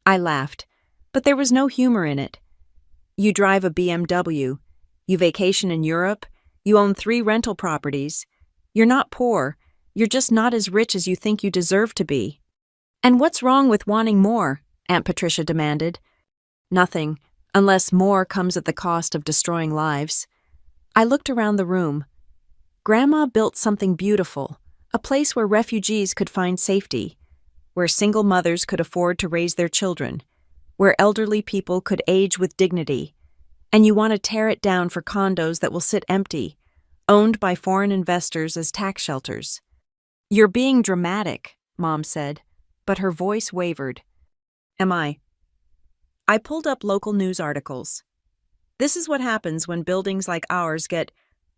Speaker 1: I laughed, but there was no humor in it. You drive a BMW. You vacation in Europe. You own 3 rental properties. You're not poor. You're just not as rich as you think you deserve to be. And what's wrong with wanting more? Aunt Patricia demanded. Nothing, unless more comes at the cost of destroying lives. I looked around the room. Grandma built something beautiful, a place where refugees could find safety, where single mothers could afford to raise their children, where elderly people could age with dignity. And you want to tear it down for condos that will sit empty, owned by foreign investors as tax shelters. You're being dramatic, Mom said, but her voice wavered. Am I? I pulled up local news articles. This is what happens when buildings like ours get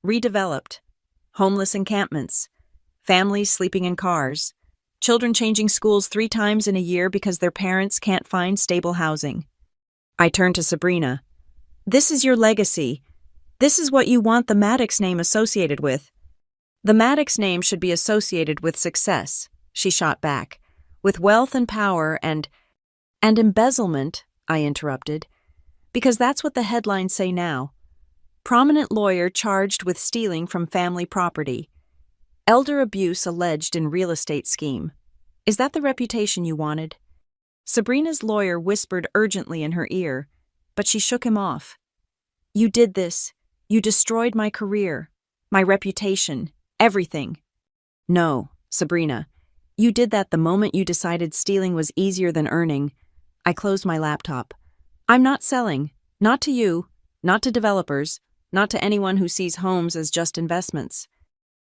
Speaker 1: redeveloped. Homeless encampments, families sleeping in cars, children changing schools 3 times in a year because their parents can't find stable housing. I turned to Sabrina. This is your legacy. This is what you want the Maddox name associated with. The Maddox name should be associated with success, she shot back, with wealth and power and embezzlement, I interrupted, because that's what the headlines say now. Prominent lawyer charged with stealing from family property. Elder abuse alleged in real estate scheme. Is that the reputation you wanted? Sabrina's lawyer whispered urgently in her ear, but she shook him off. You did this. You destroyed my career, my reputation, everything. No, Sabrina. You did that the moment you decided stealing was easier than earning. I closed my laptop. I'm not selling. Not to you. Not to developers. Not to anyone who sees homes as just investments.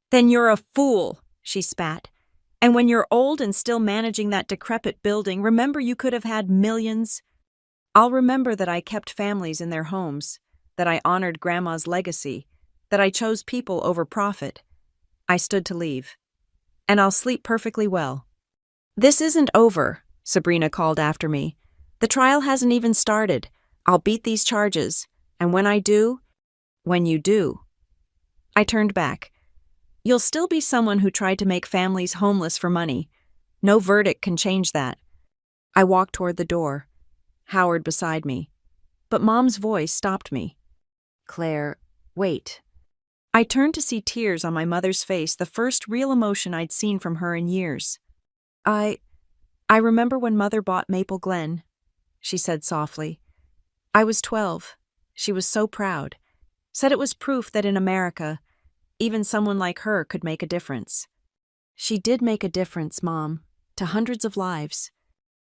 Speaker 1: Then you're a fool, she spat. And when you're old and still managing that decrepit building, remember you could have had millions. I'll remember that I kept families in their homes, that I honored Grandma's legacy, that I chose people over profit. I stood to leave. And I'll sleep perfectly well. This isn't over, Sabrina called after me. The trial hasn't even started. I'll beat these charges. And when I do, when you do. I turned back. You'll still be someone who tried to make families homeless for money. No verdict can change that. I walked toward the door, Howard beside me. But Mom's voice stopped me. Claire, wait. I turned to see tears on my mother's face, the first real emotion I'd seen from her in years. I remember when Mother bought Maple Glen, she said softly. I was 12. She was so proud. Said it was proof that in America, even someone like her could make a difference. She did make a difference, Mom, to hundreds of lives.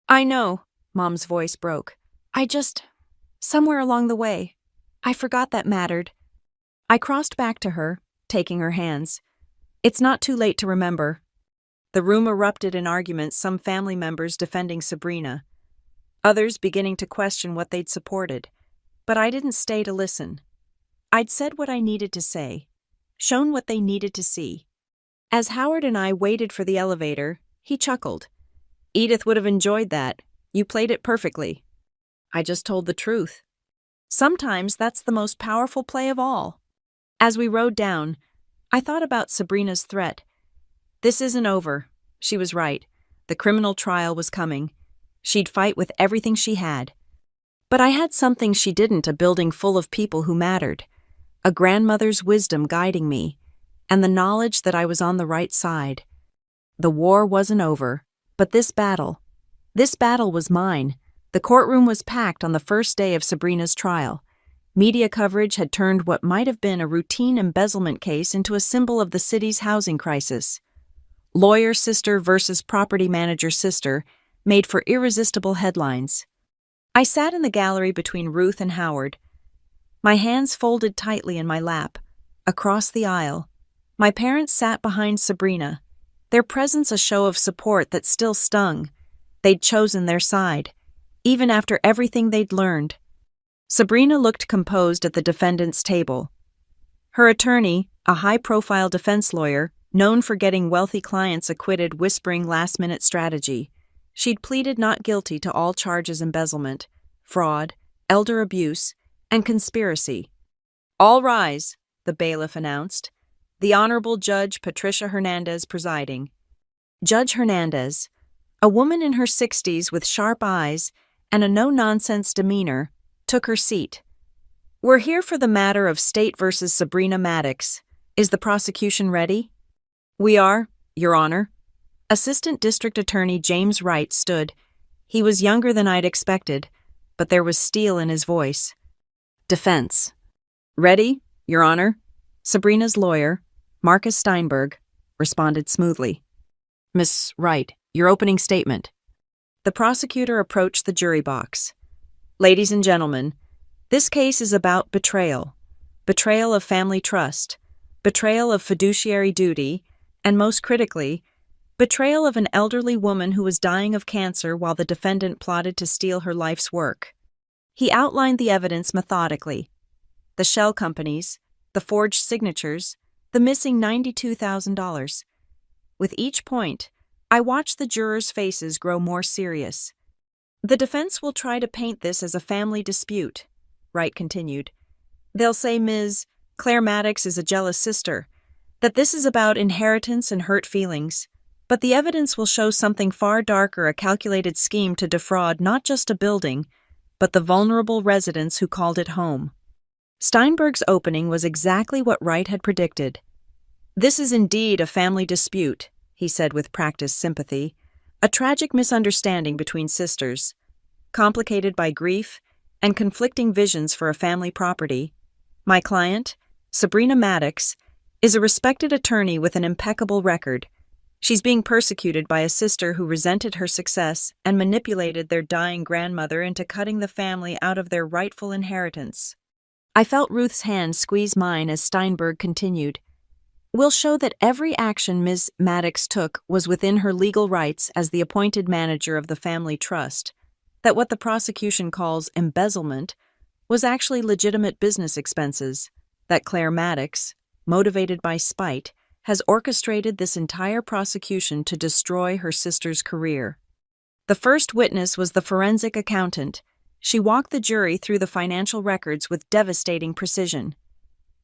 Speaker 1: I know, Mom's voice broke. Somewhere along the way, I forgot that mattered. I crossed back to her, taking her hands. It's not too late to remember. The room erupted in arguments, some family members defending Sabrina, others beginning to question what they'd supported. But I didn't stay to listen. I'd said what I needed to say, shown what they needed to see. As Howard and I waited for the elevator, he chuckled. Edith would have enjoyed that. You played it perfectly. I just told the truth. Sometimes that's the most powerful play of all. As we rode down, I thought about Sabrina's threat. This isn't over. She was right. The criminal trial was coming. She'd fight with everything she had. But I had something she didn't, a building full of people who mattered, a grandmother's wisdom guiding me, and the knowledge that I was on the right side. The war wasn't over, but this battle was mine. The courtroom was packed on the first day of Sabrina's trial. Media coverage had turned what might have been a routine embezzlement case into a symbol of the city's housing crisis. Lawyer sister versus property manager sister made for irresistible headlines. I sat in the gallery between Ruth and Howard, my hands folded tightly in my lap. Across the aisle, my parents sat behind Sabrina, their presence a show of support that still stung. They'd chosen their side, even after everything they'd learned. Sabrina looked composed at the defendant's table. Her attorney, a high-profile defense lawyer, known for getting wealthy clients acquitted whispering last-minute strategy. She'd pleaded not guilty to all charges: embezzlement, fraud, elder abuse, and conspiracy. "All rise," the bailiff announced. The Honorable Judge Patricia Hernandez presiding. Judge Hernandez, a woman in her 60s with sharp eyes and a no-nonsense demeanor, took her seat. "We're here for the matter of State versus Sabrina Maddox. Is the prosecution ready?" "We are, Your Honor." Assistant District Attorney James Wright stood. He was younger than I'd expected, but there was steel in his voice. "Defense." "Ready, Your Honor." Sabrina's lawyer, Marcus Steinberg, responded smoothly. "Miss Wright, your opening statement." The prosecutor approached the jury box. "Ladies and gentlemen, this case is about betrayal. Betrayal of family trust, betrayal of fiduciary duty, and most critically, betrayal of an elderly woman who was dying of cancer while the defendant plotted to steal her life's work." He outlined the evidence methodically. The shell companies, the forged signatures, the missing $92,000. With each point, I watched the jurors' faces grow more serious. "The defense will try to paint this as a family dispute," Wright continued. "They'll say Ms. Claire Maddox is a jealous sister, that this is about inheritance and hurt feelings. But the evidence will show something far darker: a calculated scheme to defraud not just a building, but the vulnerable residents who called it home." Steinberg's opening was exactly what Wright had predicted. "This is indeed a family dispute," he said with practiced sympathy, "a tragic misunderstanding between sisters, complicated by grief and conflicting visions for a family property. My client, Sabrina Maddox, is a respected attorney with an impeccable record. She's being persecuted by a sister who resented her success and manipulated their dying grandmother into cutting the family out of their rightful inheritance." I felt Ruth's hand squeeze mine as Steinberg continued. "We'll show that every action Ms. Maddox took was within her legal rights as the appointed manager of the family trust, that what the prosecution calls embezzlement was actually legitimate business expenses, that Claire Maddox, motivated by spite, has orchestrated this entire prosecution to destroy her sister's career." The first witness was the forensic accountant. She walked the jury through the financial records with devastating precision.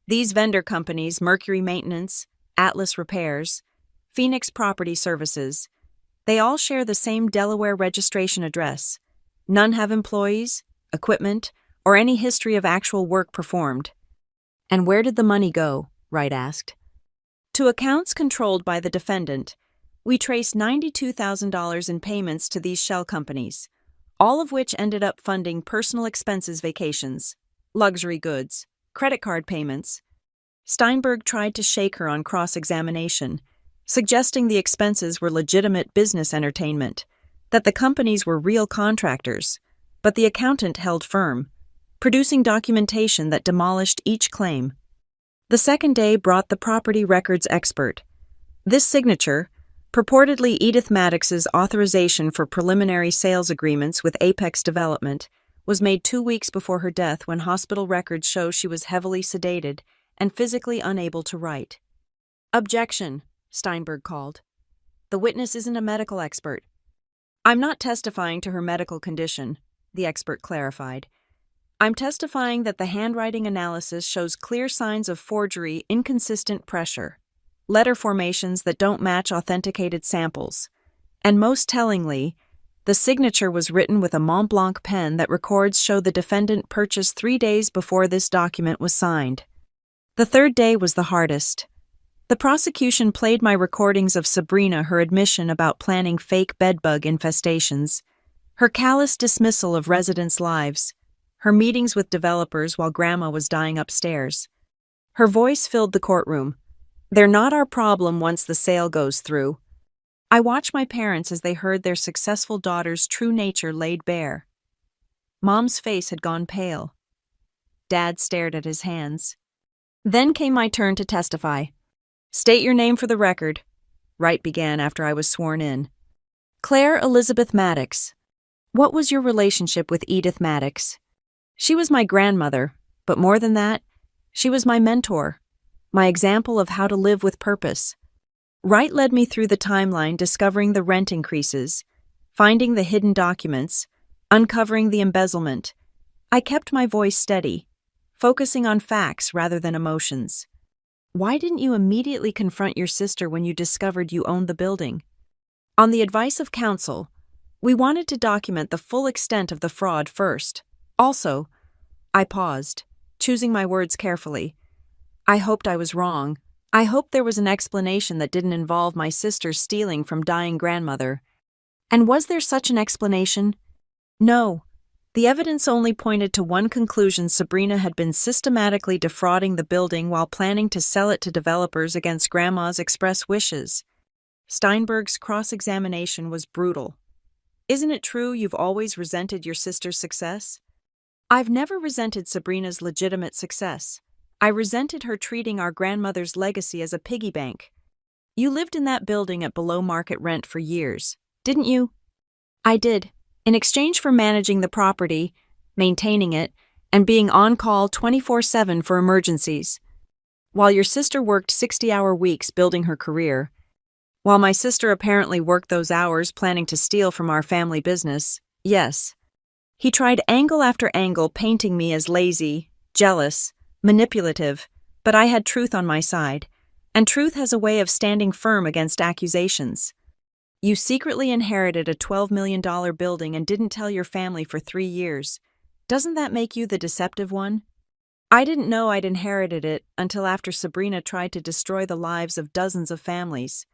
Speaker 1: These vendor companies, Mercury Maintenance, Atlas Repairs, Phoenix Property Services, they all share the same Delaware registration address. None have employees, equipment, or any history of actual work performed. "And where did the money go?" Wright asked. "To accounts controlled by the defendant. We traced $92,000 in payments to these shell companies, all of which ended up funding personal expenses, vacations, luxury goods, credit card payments." Steinberg tried to shake her on cross-examination, suggesting the expenses were legitimate business entertainment, that the companies were real contractors, but the accountant held firm, producing documentation that demolished each claim. The second day brought the property records expert. This signature, purportedly Edith Maddox's authorization for preliminary sales agreements with Apex Development, was made 2 weeks before her death when hospital records show she was heavily sedated and physically unable to write. "Objection," Steinberg called. "The witness isn't a medical expert." "I'm not testifying to her medical condition," the expert clarified. "I'm testifying that the handwriting analysis shows clear signs of forgery, inconsistent pressure, letter formations that don't match authenticated samples, and most tellingly, the signature was written with a Mont Blanc pen that records show the defendant purchased 3 days before this document was signed." The third day was the hardest. The prosecution played my recordings of Sabrina, her admission about planning fake bedbug infestations. Her callous dismissal of residents' lives, her meetings with developers while Grandma was dying upstairs. Her voice filled the courtroom. They're not our problem once the sale goes through. I watched my parents as they heard their successful daughter's true nature laid bare. Mom's face had gone pale. Dad stared at his hands. Then came my turn to testify. State your name for the record, Wright began after I was sworn in. Claire Elizabeth Maddox. What was your relationship with Edith Maddox? She was my grandmother, but more than that, she was my mentor, my example of how to live with purpose. Wright led me through the timeline, discovering the rent increases, finding the hidden documents, uncovering the embezzlement. I kept my voice steady, focusing on facts rather than emotions. Why didn't you immediately confront your sister when you discovered you owned the building? On the advice of counsel, we wanted to document the full extent of the fraud first. Also, I paused, choosing my words carefully. I hoped I was wrong. I hoped there was an explanation that didn't involve my sister stealing from dying grandmother. And was there such an explanation? No. The evidence only pointed to one conclusion: Sabrina had been systematically defrauding the building while planning to sell it to developers against Grandma's express wishes. Steinberg's cross-examination was brutal. Isn't it true you've always resented your sister's success? I've never resented Sabrina's legitimate success. I resented her treating our grandmother's legacy as a piggy bank. You lived in that building at below market rent for years, didn't you? I did. In exchange for managing the property, maintaining it, and being on call 24/7 for emergencies. While your sister worked 60-hour weeks building her career, while my sister apparently worked those hours planning to steal from our family business, yes. He tried angle after angle, painting me as lazy, jealous, manipulative, but I had truth on my side, and truth has a way of standing firm against accusations. You secretly inherited a $12 million building and didn't tell your family for 3 years. Doesn't that make you the deceptive one? I didn't know I'd inherited it until after Sabrina tried to destroy the lives of dozens of families.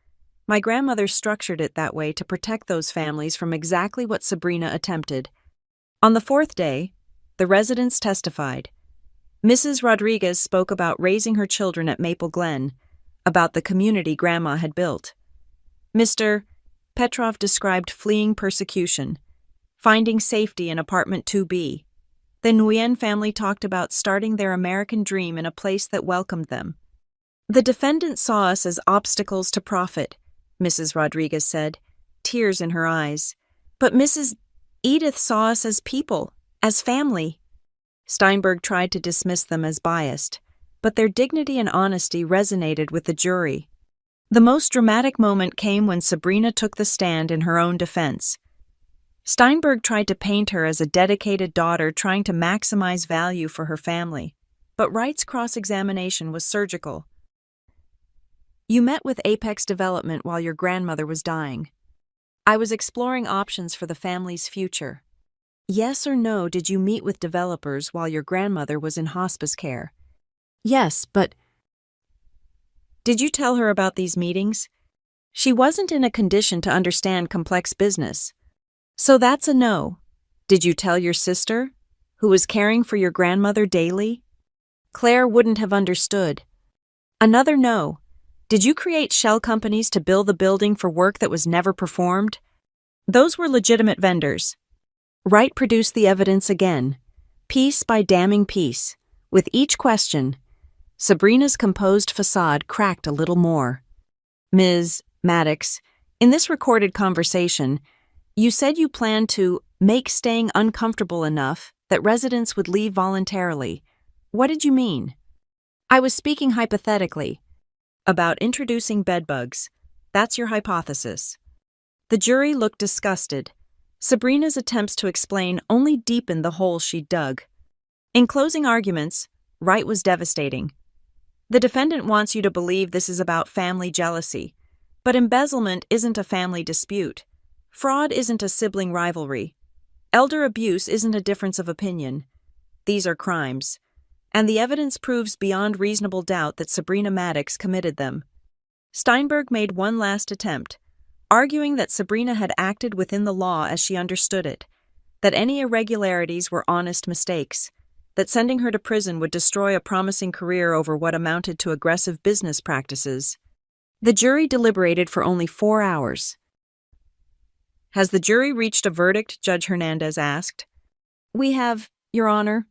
Speaker 1: My grandmother structured it that way to protect those families from exactly what Sabrina attempted. On the 4th day, the residents testified. Mrs. Rodriguez spoke about raising her children at Maple Glen, about the community Grandma had built. Mr. Petrov described fleeing persecution, finding safety in apartment 2B. The Nguyen family talked about starting their American dream in a place that welcomed them. The defendant saw us as obstacles to profit, Mrs. Rodriguez said, tears in her eyes. But Mrs. Edith saw us as people, as family. Steinberg tried to dismiss them as biased, but their dignity and honesty resonated with the jury. The most dramatic moment came when Sabrina took the stand in her own defense. Steinberg tried to paint her as a dedicated daughter trying to maximize value for her family, but Wright's cross-examination was surgical. You met with Apex Development while your grandmother was dying. I was exploring options for the family's future. Yes or no, did you meet with developers while your grandmother was in hospice care? Yes, but did you tell her about these meetings? She wasn't in a condition to understand complex business. So that's a no. Did you tell your sister, who was caring for your grandmother daily? Claire wouldn't have understood. Another no. Did you create shell companies to bill the building for work that was never performed? Those were legitimate vendors. Wright produced the evidence again, piece by damning piece. With each question, Sabrina's composed facade cracked a little more. Ms. Maddox, in this recorded conversation, you said you planned to make staying uncomfortable enough that residents would leave voluntarily. What did you mean? I was speaking hypothetically. About introducing bedbugs. That's your hypothesis. The jury looked disgusted. Sabrina's attempts to explain only deepened the hole she dug. In closing arguments, Wright was devastating. The defendant wants you to believe this is about family jealousy, but embezzlement isn't a family dispute. Fraud isn't a sibling rivalry. Elder abuse isn't a difference of opinion. These are crimes, and the evidence proves beyond reasonable doubt that Sabrina Maddox committed them. Steinberg made one last attempt. arguing that Sabrina had acted within the law as she understood it, that any irregularities were honest mistakes, that sending her to prison would destroy a promising career over what amounted to aggressive business practices. The jury deliberated for only 4 hours. "Has the jury reached a verdict?" Judge Hernandez asked. "We have, Your Honor."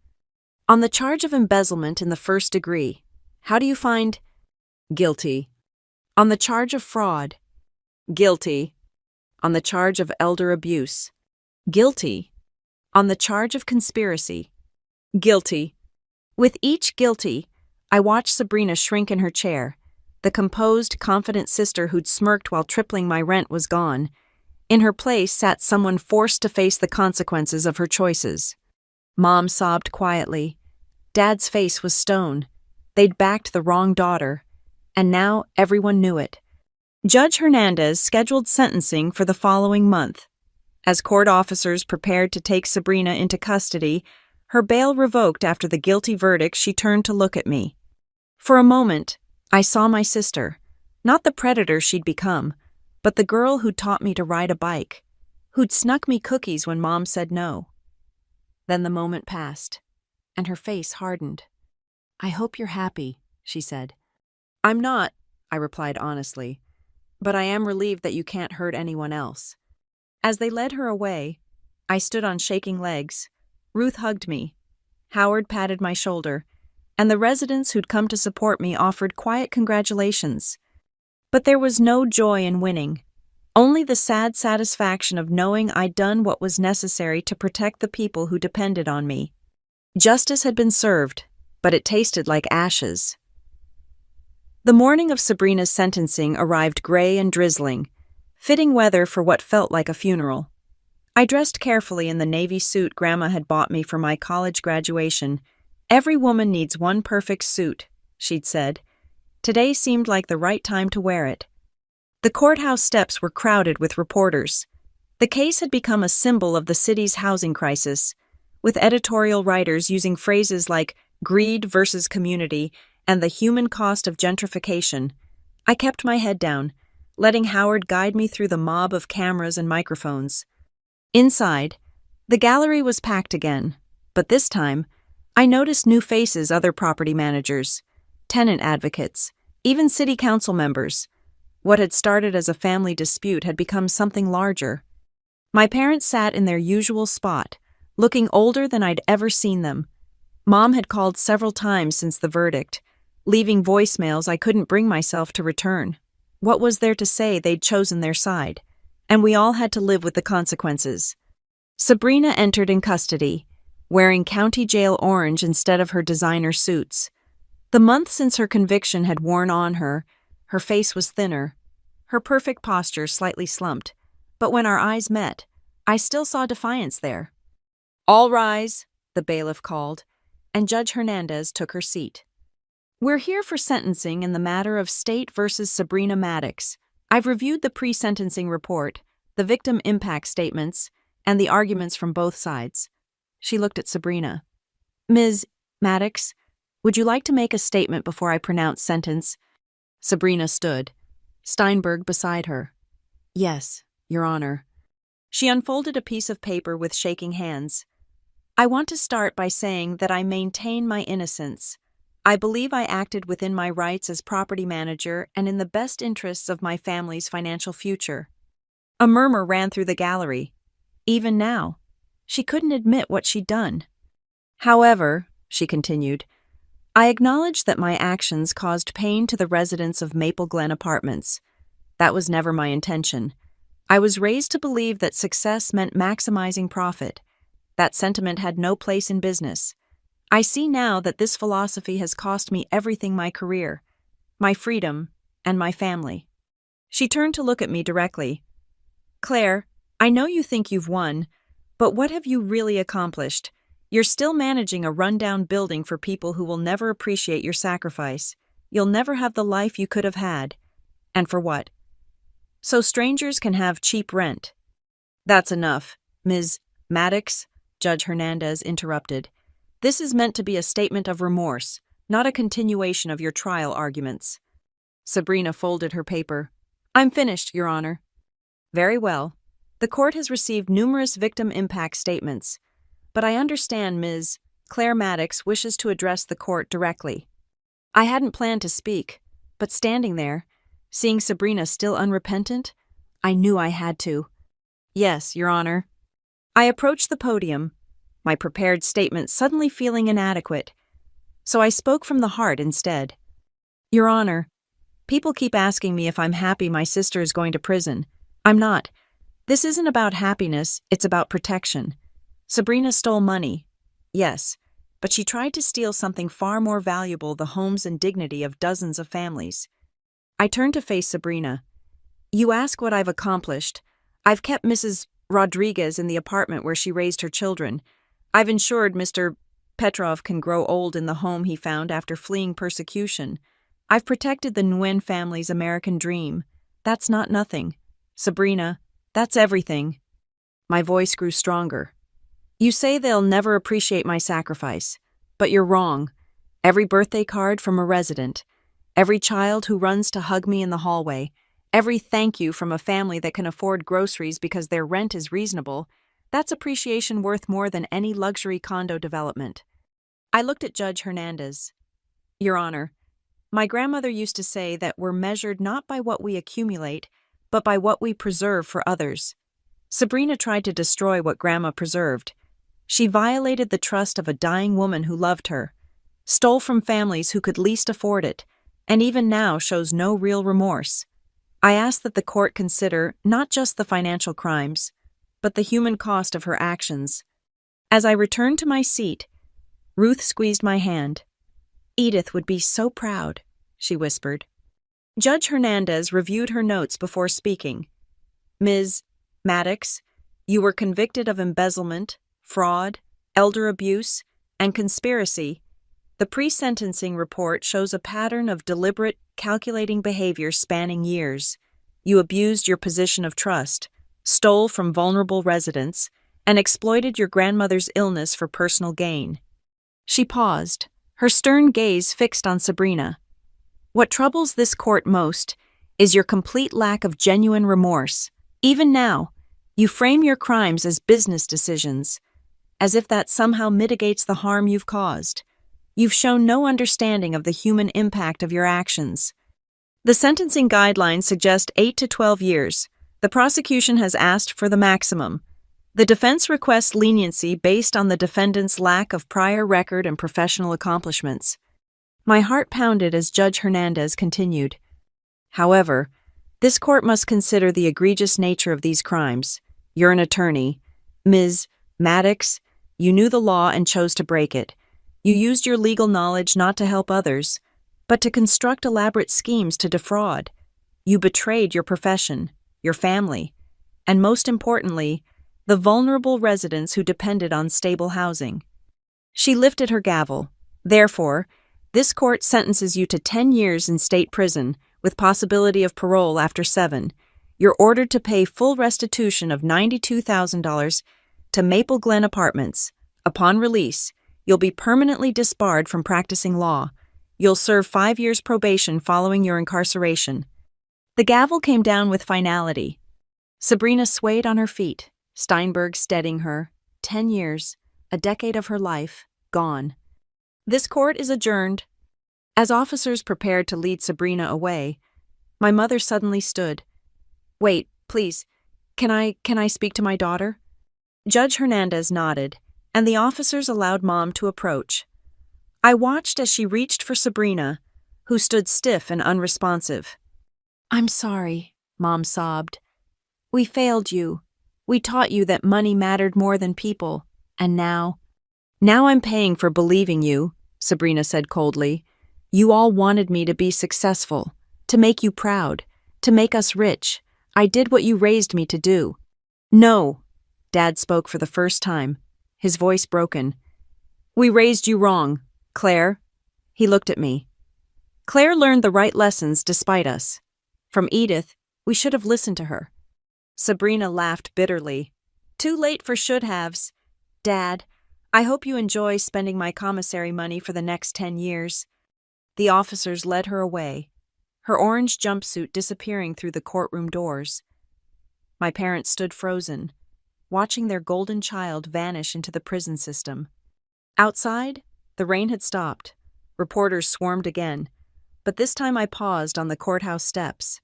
Speaker 1: "On the charge of embezzlement in the first degree, how do you find?" "Guilty." "On the charge of fraud?" "Guilty." "On the charge of elder abuse?" "Guilty." "On the charge of conspiracy?" "Guilty." With each guilty, I watched Sabrina shrink in her chair. The composed, confident sister who'd smirked while tripling my rent was gone. In her place sat someone forced to face the consequences of her choices. Mom sobbed quietly. Dad's face was stone. They'd backed the wrong daughter, and now everyone knew it. Judge Hernandez scheduled sentencing for the following month. As court officers prepared to take Sabrina into custody, her bail revoked after the guilty verdict, she turned to look at me. For a moment, I saw my sister, not the predator she'd become, but the girl who'd taught me to ride a bike, who'd snuck me cookies when Mom said no. Then the moment passed, and her face hardened. "I hope you're happy," she said. "I'm not," I replied honestly, "but I am relieved that you can't hurt anyone else." As they led her away, I stood on shaking legs. Ruth hugged me. Howard patted my shoulder, and the residents who'd come to support me offered quiet congratulations. But there was no joy in winning, only the sad satisfaction of knowing I'd done what was necessary to protect the people who depended on me. Justice had been served, but it tasted like ashes. The morning of Sabrina's sentencing arrived gray and drizzling, fitting weather for what felt like a funeral. I dressed carefully in the navy suit Grandma had bought me for my college graduation. "Every woman needs one perfect suit," she'd said. Today seemed like the right time to wear it. The courthouse steps were crowded with reporters. The case had become a symbol of the city's housing crisis, with editorial writers using phrases like greed versus community and the human cost of gentrification. I kept my head down, letting Howard guide me through the mob of cameras and microphones. Inside, the gallery was packed again, but this time, I noticed new faces: other property managers, tenant advocates, even city council members. What had started as a family dispute had become something larger. My parents sat in their usual spot, looking older than I'd ever seen them. Mom had called several times since the verdict, leaving voicemails I couldn't bring myself to return. What was there to say they'd chosen their side? And we all had to live with the consequences. Sabrina entered in custody, wearing county jail orange instead of her designer suits. The month since her conviction had worn on her. Her face was thinner, her perfect posture slightly slumped, but when our eyes met, I still saw defiance there. "All rise," the bailiff called, and Judge Hernandez took her seat. "We're here for sentencing in the matter of State versus Sabrina Maddox. I've reviewed the pre-sentencing report, the victim impact statements, and the arguments from both sides." She looked at Sabrina. "Ms. Maddox, would you like to make a statement before I pronounce sentence?" Sabrina stood, Steinberg beside her. "Yes, Your Honor." She unfolded a piece of paper with shaking hands. "I want to start by saying that I maintain my innocence. I believe I acted within my rights as property manager and in the best interests of my family's financial future." A murmur ran through the gallery. Even now, she couldn't admit what she'd done. "However," she continued, "I acknowledge that my actions caused pain to the residents of Maple Glen Apartments. That was never my intention. I was raised to believe that success meant maximizing profit. That sentiment had no place in business. I see now that this philosophy has cost me everything: my career, my freedom, and my family." She turned to look at me directly. "Claire, I know you think you've won, but what have you really accomplished? You're still managing a rundown building for people who will never appreciate your sacrifice. You'll never have the life you could have had. And for what? So strangers can have cheap rent." "That's enough, Ms. Maddox," Judge Hernandez interrupted. "This is meant to be a statement of remorse, not a continuation of your trial arguments." Sabrina folded her paper. "I'm finished, Your Honor." Very well. The court has received numerous victim impact statements, but I understand Ms. Claire Maddox wishes to address the court directly. I hadn't planned to speak, but standing there, seeing Sabrina still unrepentant, I knew I had to. Yes, Your Honor. I approached the podium, my prepared statement suddenly feeling inadequate, so I spoke from the heart instead. Your Honor, people keep asking me if I'm happy my sister is going to prison. I'm not. This isn't about happiness, it's about protection. Sabrina stole money. Yes, but she tried to steal something far more valuable, the homes and dignity of dozens of families. I turned to face Sabrina. You ask what I've accomplished. I've kept Mrs. Rodriguez in the apartment where she raised her children. I've ensured Mr. Petrov can grow old in the home he found after fleeing persecution. I've protected the Nguyen family's American dream. That's not nothing. Sabrina, that's everything. My voice grew stronger. You say they'll never appreciate my sacrifice, but you're wrong. Every birthday card from a resident, every child who runs to hug me in the hallway, every thank you from a family that can afford groceries because their rent is reasonable, that's appreciation worth more than any luxury condo development. I looked at Judge Hernandez. Your Honor, my grandmother used to say that we're measured not by what we accumulate, but by what we preserve for others. Sabrina tried to destroy what Grandma preserved. She violated the trust of a dying woman who loved her, stole from families who could least afford it, and even now shows no real remorse. I ask that the court consider not just the financial crimes, but the human cost of her actions. As I returned to my seat, Ruth squeezed my hand. Edith would be so proud, she whispered. Judge Hernandez reviewed her notes before speaking. Ms. Maddox, you were convicted of embezzlement, fraud, elder abuse, and conspiracy. The pre-sentencing report shows a pattern of deliberate, calculating behavior spanning years. You abused your position of trust, stole from vulnerable residents, and exploited your grandmother's illness for personal gain. She paused, her stern gaze fixed on Sabrina. What troubles this court most is your complete lack of genuine remorse. Even now, you frame your crimes as business decisions, as if that somehow mitigates the harm you've caused. You've shown no understanding of the human impact of your actions. The sentencing guidelines suggest 8 to 12 years. The prosecution has asked for the maximum. The defense requests leniency based on the defendant's lack of prior record and professional accomplishments. My heart pounded as Judge Hernandez continued. However, this court must consider the egregious nature of these crimes. You're an attorney. Ms. Maddox, you knew the law and chose to break it. You used your legal knowledge not to help others, but to construct elaborate schemes to defraud. You betrayed your profession, your family, and most importantly, the vulnerable residents who depended on stable housing. She lifted her gavel. Therefore, this court sentences you to 10 years in state prison with possibility of parole after 7. You're ordered to pay full restitution of $92,000 to Maple Glen Apartments. Upon release, you'll be permanently disbarred from practicing law. You'll serve 5 years probation following your incarceration. The gavel came down with finality. Sabrina swayed on her feet, Steinberg steadying her. 10 years, a decade of her life, gone. This court is adjourned. As officers prepared to lead Sabrina away, my mother suddenly stood. Wait, please, can I speak to my daughter? Judge Hernandez nodded, and the officers allowed Mom to approach. I watched as she reached for Sabrina, who stood stiff and unresponsive. I'm sorry, Mom sobbed. We failed you. We taught you that money mattered more than people, and now I'm paying for believing you, Sabrina said coldly. You all wanted me to be successful, to make you proud, to make us rich. I did what you raised me to do. No, Dad spoke for the first time, his voice broken. We raised you wrong, Claire. He looked at me. Claire learned the right lessons despite us. From Edith, we should have listened to her. Sabrina laughed bitterly. Too late for should-haves. Dad, I hope you enjoy spending my commissary money for the next 10 years. The officers led her away, her orange jumpsuit disappearing through the courtroom doors. My parents stood frozen, watching their golden child vanish into the prison system. Outside, the rain had stopped. Reporters swarmed again, but this time I paused on the courthouse steps.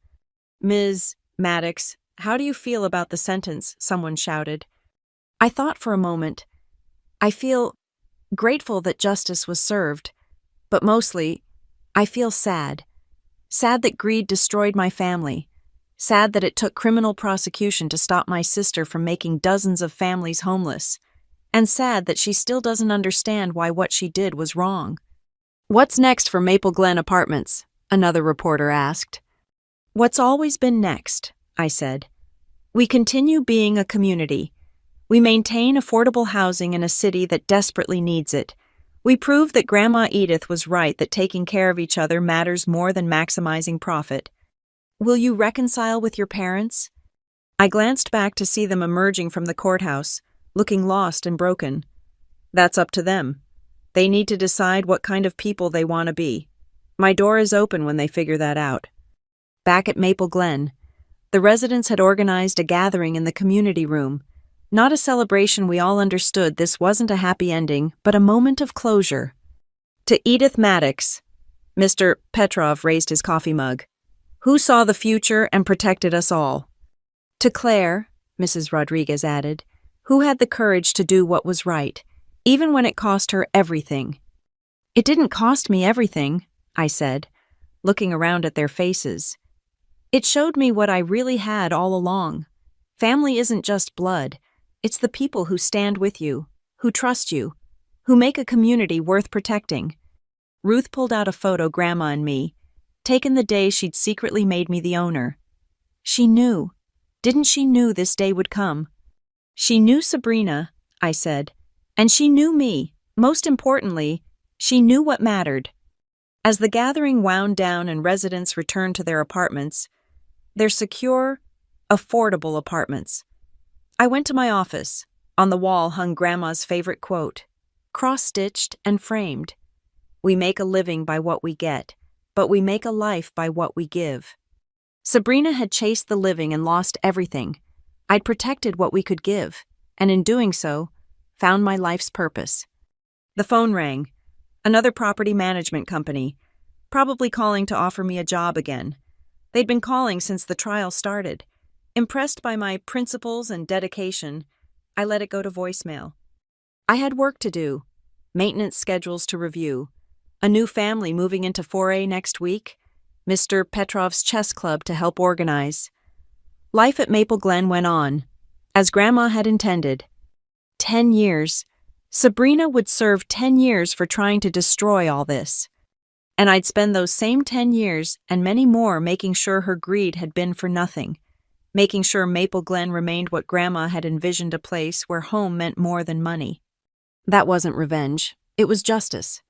Speaker 1: "Ms. Maddox, how do you feel about the sentence?" someone shouted. I thought for a moment. I feel grateful that justice was served, but mostly, I feel sad. Sad that greed destroyed my family. Sad that it took criminal prosecution to stop my sister from making dozens of families homeless. And sad that she still doesn't understand why what she did was wrong. "What's next for Maple Glen Apartments?" another reporter asked. "What's always been next," I said. "We continue being a community. We maintain affordable housing in a city that desperately needs it. We prove that Grandma Edith was right that taking care of each other matters more than maximizing profit. Will you reconcile with your parents?" I glanced back to see them emerging from the courthouse, looking lost and broken. That's up to them. They need to decide what kind of people they want to be. My door is open when they figure that out. Back at Maple Glen, the residents had organized a gathering in the community room. Not a celebration, we all understood this wasn't a happy ending, but a moment of closure. To Edith Maddox, Mr. Petrov raised his coffee mug, who saw the future and protected us all. To Claire, Mrs. Rodriguez added, who had the courage to do what was right, even when it cost her everything. "It didn't cost me everything," I said, looking around at their faces. "It showed me what I really had all along. Family isn't just blood. It's the people who stand with you, who trust you, who make a community worth protecting." Ruth pulled out a photo Grandma and me, taken the day she'd secretly made me the owner. She knew. Didn't she knew this day would come? She knew Sabrina, I said, and she knew me. Most importantly, she knew what mattered. As the gathering wound down and residents returned to their apartments, their secure, affordable apartments, I went to my office. On the wall hung Grandma's favorite quote, cross-stitched and framed. "We make a living by what we get, but we make a life by what we give." Sabrina had chased the living and lost everything. I'd protected what we could give, and in doing so, found my life's purpose. The phone rang. Another property management company, probably calling to offer me a job again. They'd been calling since the trial started. Impressed by my principles and dedication, I let it go to voicemail. I had work to do, maintenance schedules to review, a new family moving into 4A next week, Mr. Petrov's chess club to help organize. Life at Maple Glen went on, as Grandma had intended. 10 years. Sabrina would serve 10 years for trying to destroy all this. And I'd spend those same 10 years and many more making sure her greed had been for nothing. Making sure Maple Glen remained what Grandma had envisioned, a place where home meant more than money. That wasn't revenge, it was justice.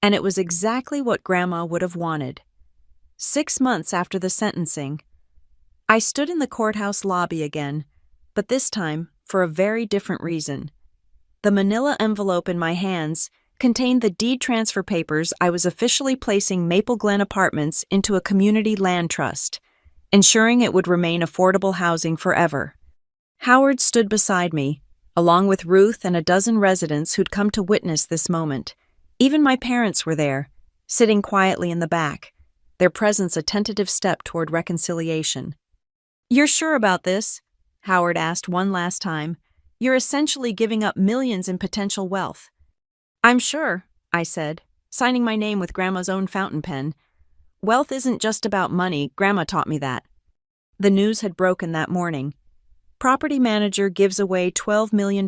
Speaker 1: And it was exactly what Grandma would have wanted. 6 months after the sentencing, I stood in the courthouse lobby again, but this time for a very different reason. The manila envelope in my hands contained the deed transfer papers. I was officially placing Maple Glen Apartments into a community land trust, ensuring it would remain affordable housing forever. Howard stood beside me, along with Ruth and a dozen residents who'd come to witness this moment. Even my parents were there, sitting quietly in the back, their presence a tentative step toward reconciliation. "You're sure about this?" Howard asked one last time. "You're essentially giving up millions in potential wealth." "I'm sure," I said, signing my name with Grandma's own fountain pen. "Wealth isn't just about money, Grandma taught me that." The news had broken that morning. Property manager gives away $12 million,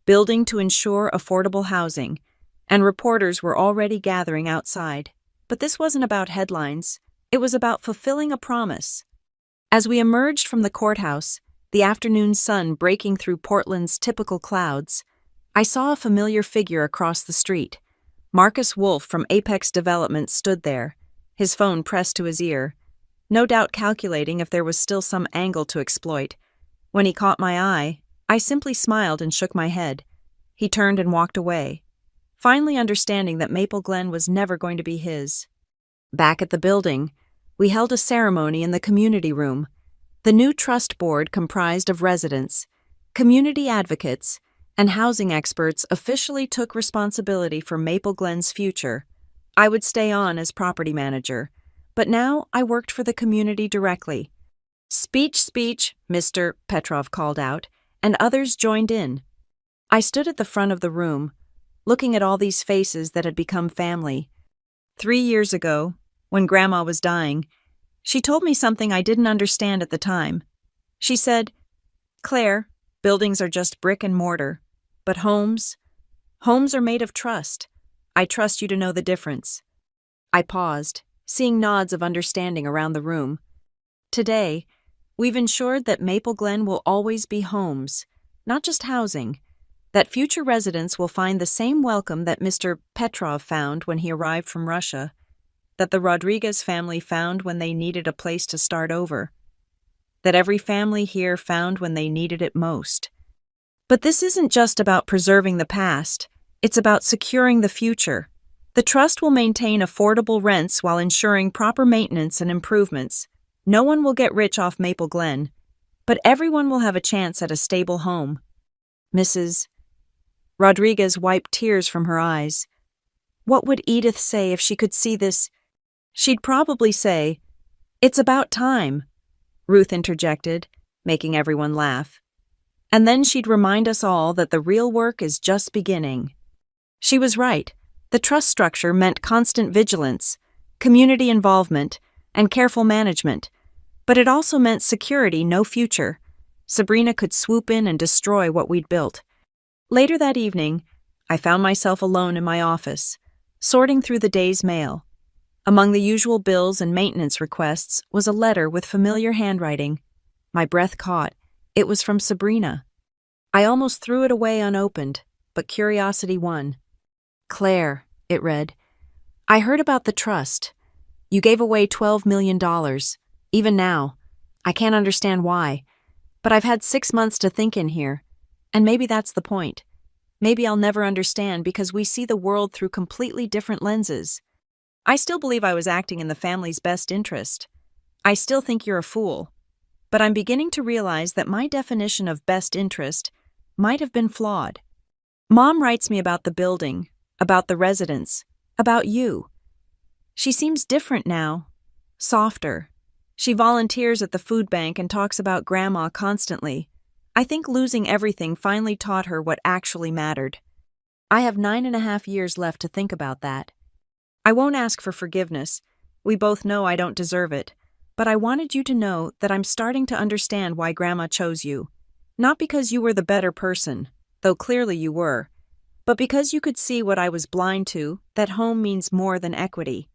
Speaker 1: building to ensure affordable housing, and reporters were already gathering outside. But this wasn't about headlines, it was about fulfilling a promise. As we emerged from the courthouse, the afternoon sun breaking through Portland's typical clouds, I saw a familiar figure across the street. Marcus Wolf from Apex Development stood there, his phone pressed to his ear, no doubt calculating if there was still some angle to exploit. When he caught my eye, I simply smiled and shook my head. He turned and walked away, finally understanding that Maple Glen was never going to be his. Back at the building, we held a ceremony in the community room. The new trust board comprised of residents, community advocates, and housing experts officially took responsibility for Maple Glen's future. I would stay on as property manager, but now I worked for the community directly. Speech, Mr. Petrov called out, and others joined in. I stood at the front of the room, looking at all these faces that had become family. 3 years ago, when Grandma was dying, she told me something I didn't understand at the time. She said, "Claire, buildings are just brick and mortar, but homes are made of trust. I trust you to know the difference." I paused, seeing nods of understanding around the room. Today, we've ensured that Maple Glen will always be homes, not just housing, that future residents will find the same welcome that Mr. Petrov found when he arrived from Russia, that the Rodriguez family found when they needed a place to start over, that every family here found when they needed it most. But this isn't just about preserving the past, it's about securing the future. The trust will maintain affordable rents while ensuring proper maintenance and improvements. No one will get rich off Maple Glen, but everyone will have a chance at a stable home. Mrs. Rodriguez wiped tears from her eyes. What would Edith say if she could see this? She'd probably say, "It's about time," Ruth interjected, making everyone laugh. And then she'd remind us all that the real work is just beginning. She was right. The trust structure meant constant vigilance, community involvement, and careful management. But it also meant security, no future. Sabrina could swoop in and destroy what we'd built. Later that evening, I found myself alone in my office, sorting through the day's mail. Among the usual bills and maintenance requests was a letter with familiar handwriting. My breath caught. It was from Sabrina. I almost threw it away unopened, but curiosity won. "Claire," it read, "I heard about the trust. You gave away $12 million. Even now, I can't understand why, but I've had 6 months to think in here, and maybe that's the point. Maybe I'll never understand because we see the world through completely different lenses. I still believe I was acting in the family's best interest. I still think you're a fool, but I'm beginning to realize that my definition of best interest might have been flawed. Mom writes me about the building, about the residents, about you. She seems different now, softer. She volunteers at the food bank and talks about Grandma constantly. I think losing everything finally taught her what actually mattered. I have 9.5 years left to think about that. I won't ask for forgiveness. We both know I don't deserve it. But I wanted you to know that I'm starting to understand why Grandma chose you. Not because you were the better person, though clearly you were, but because you could see what I was blind to, that home means more than equity.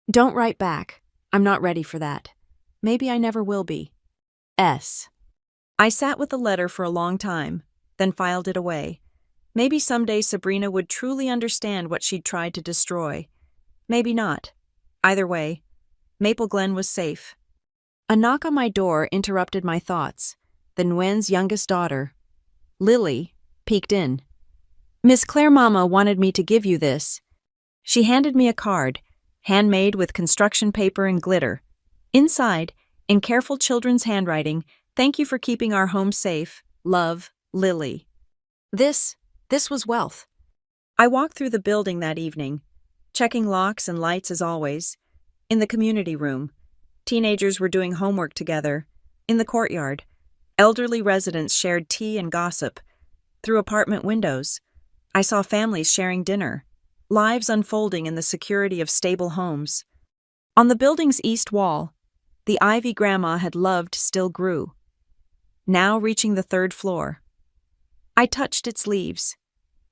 Speaker 1: Don't write back. I'm not ready for that. Maybe I never will be. S. I sat with the letter for a long time, then filed it away. Maybe someday Sabrina would truly understand what she'd tried to destroy. Maybe not. Either way, Maple Glen was safe. A knock on my door interrupted my thoughts. The Nguyen's youngest daughter, Lily, peeked in. "Miss Claire Mama wanted me to give you this." She handed me a card, handmade with construction paper and glitter. Inside, in careful children's handwriting, "Thank you for keeping our home safe. Love, Lily." This was wealth. I walked through the building that evening, checking locks and lights as always. In the community room, teenagers were doing homework together. In the courtyard, elderly residents shared tea and gossip. Through apartment windows, I saw families sharing dinner, lives unfolding in the security of stable homes. On the building's east wall, the ivy Grandma had loved still grew, now reaching the 3rd floor. I touched its leaves,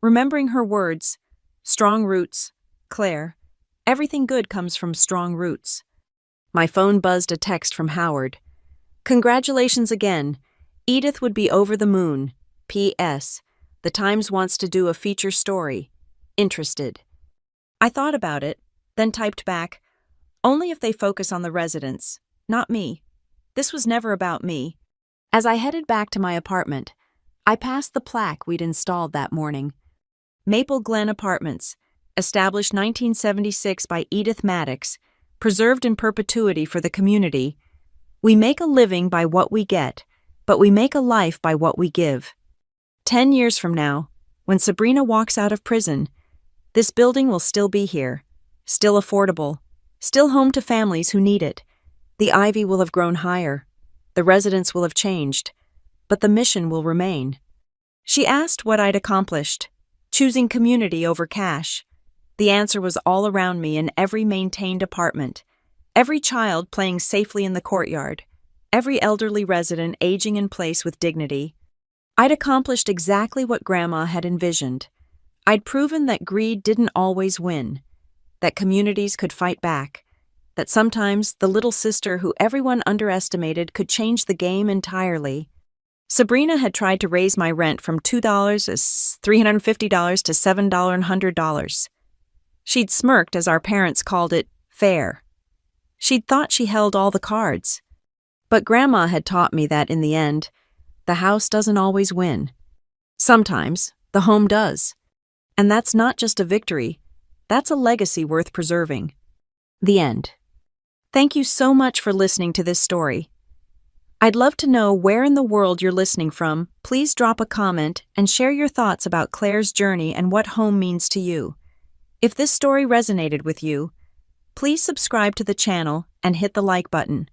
Speaker 1: remembering her words, "Strong roots, Claire. Everything good comes from strong roots." My phone buzzed a text from Howard. "Congratulations again. Edith would be over the moon. P.S. The Times wants to do a feature story. Interested." I thought about it, then typed back, "Only if they focus on the residents, not me. This was never about me." As I headed back to my apartment, I passed the plaque we'd installed that morning. Maple Glen Apartments, established 1976 by Edith Maddox, preserved in perpetuity for the community. We make a living by what we get, but we make a life by what we give. 10 years from now, when Sabrina walks out of prison, this building will still be here, still affordable, still home to families who need it. The ivy will have grown higher, the residents will have changed, but the mission will remain. She asked what I'd accomplished, choosing community over cash. The answer was all around me in every maintained apartment, every child playing safely in the courtyard, every elderly resident aging in place with dignity. I'd accomplished exactly what Grandma had envisioned. I'd proven that greed didn't always win, that communities could fight back, that sometimes the little sister who everyone underestimated could change the game entirely. Sabrina had tried to raise my rent from $2 to $350 to $700. She'd smirked, as our parents called it, fair. She'd thought she held all the cards. But Grandma had taught me that in the end, the house doesn't always win. Sometimes, the home does. And that's not just a victory, that's a legacy worth preserving. The end. Thank you so much for listening to this story. I'd love to know where in the world you're listening from. Please drop a comment and share your thoughts about Claire's journey and what home means to you. If this story resonated with you, please subscribe to the channel and hit the like button.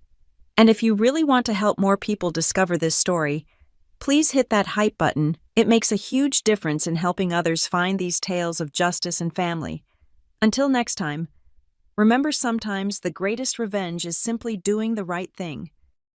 Speaker 1: And if you really want to help more people discover this story, please hit that hype button. It makes a huge difference in helping others find these tales of justice and family. Until next time, remember, sometimes the greatest revenge is simply doing the right thing.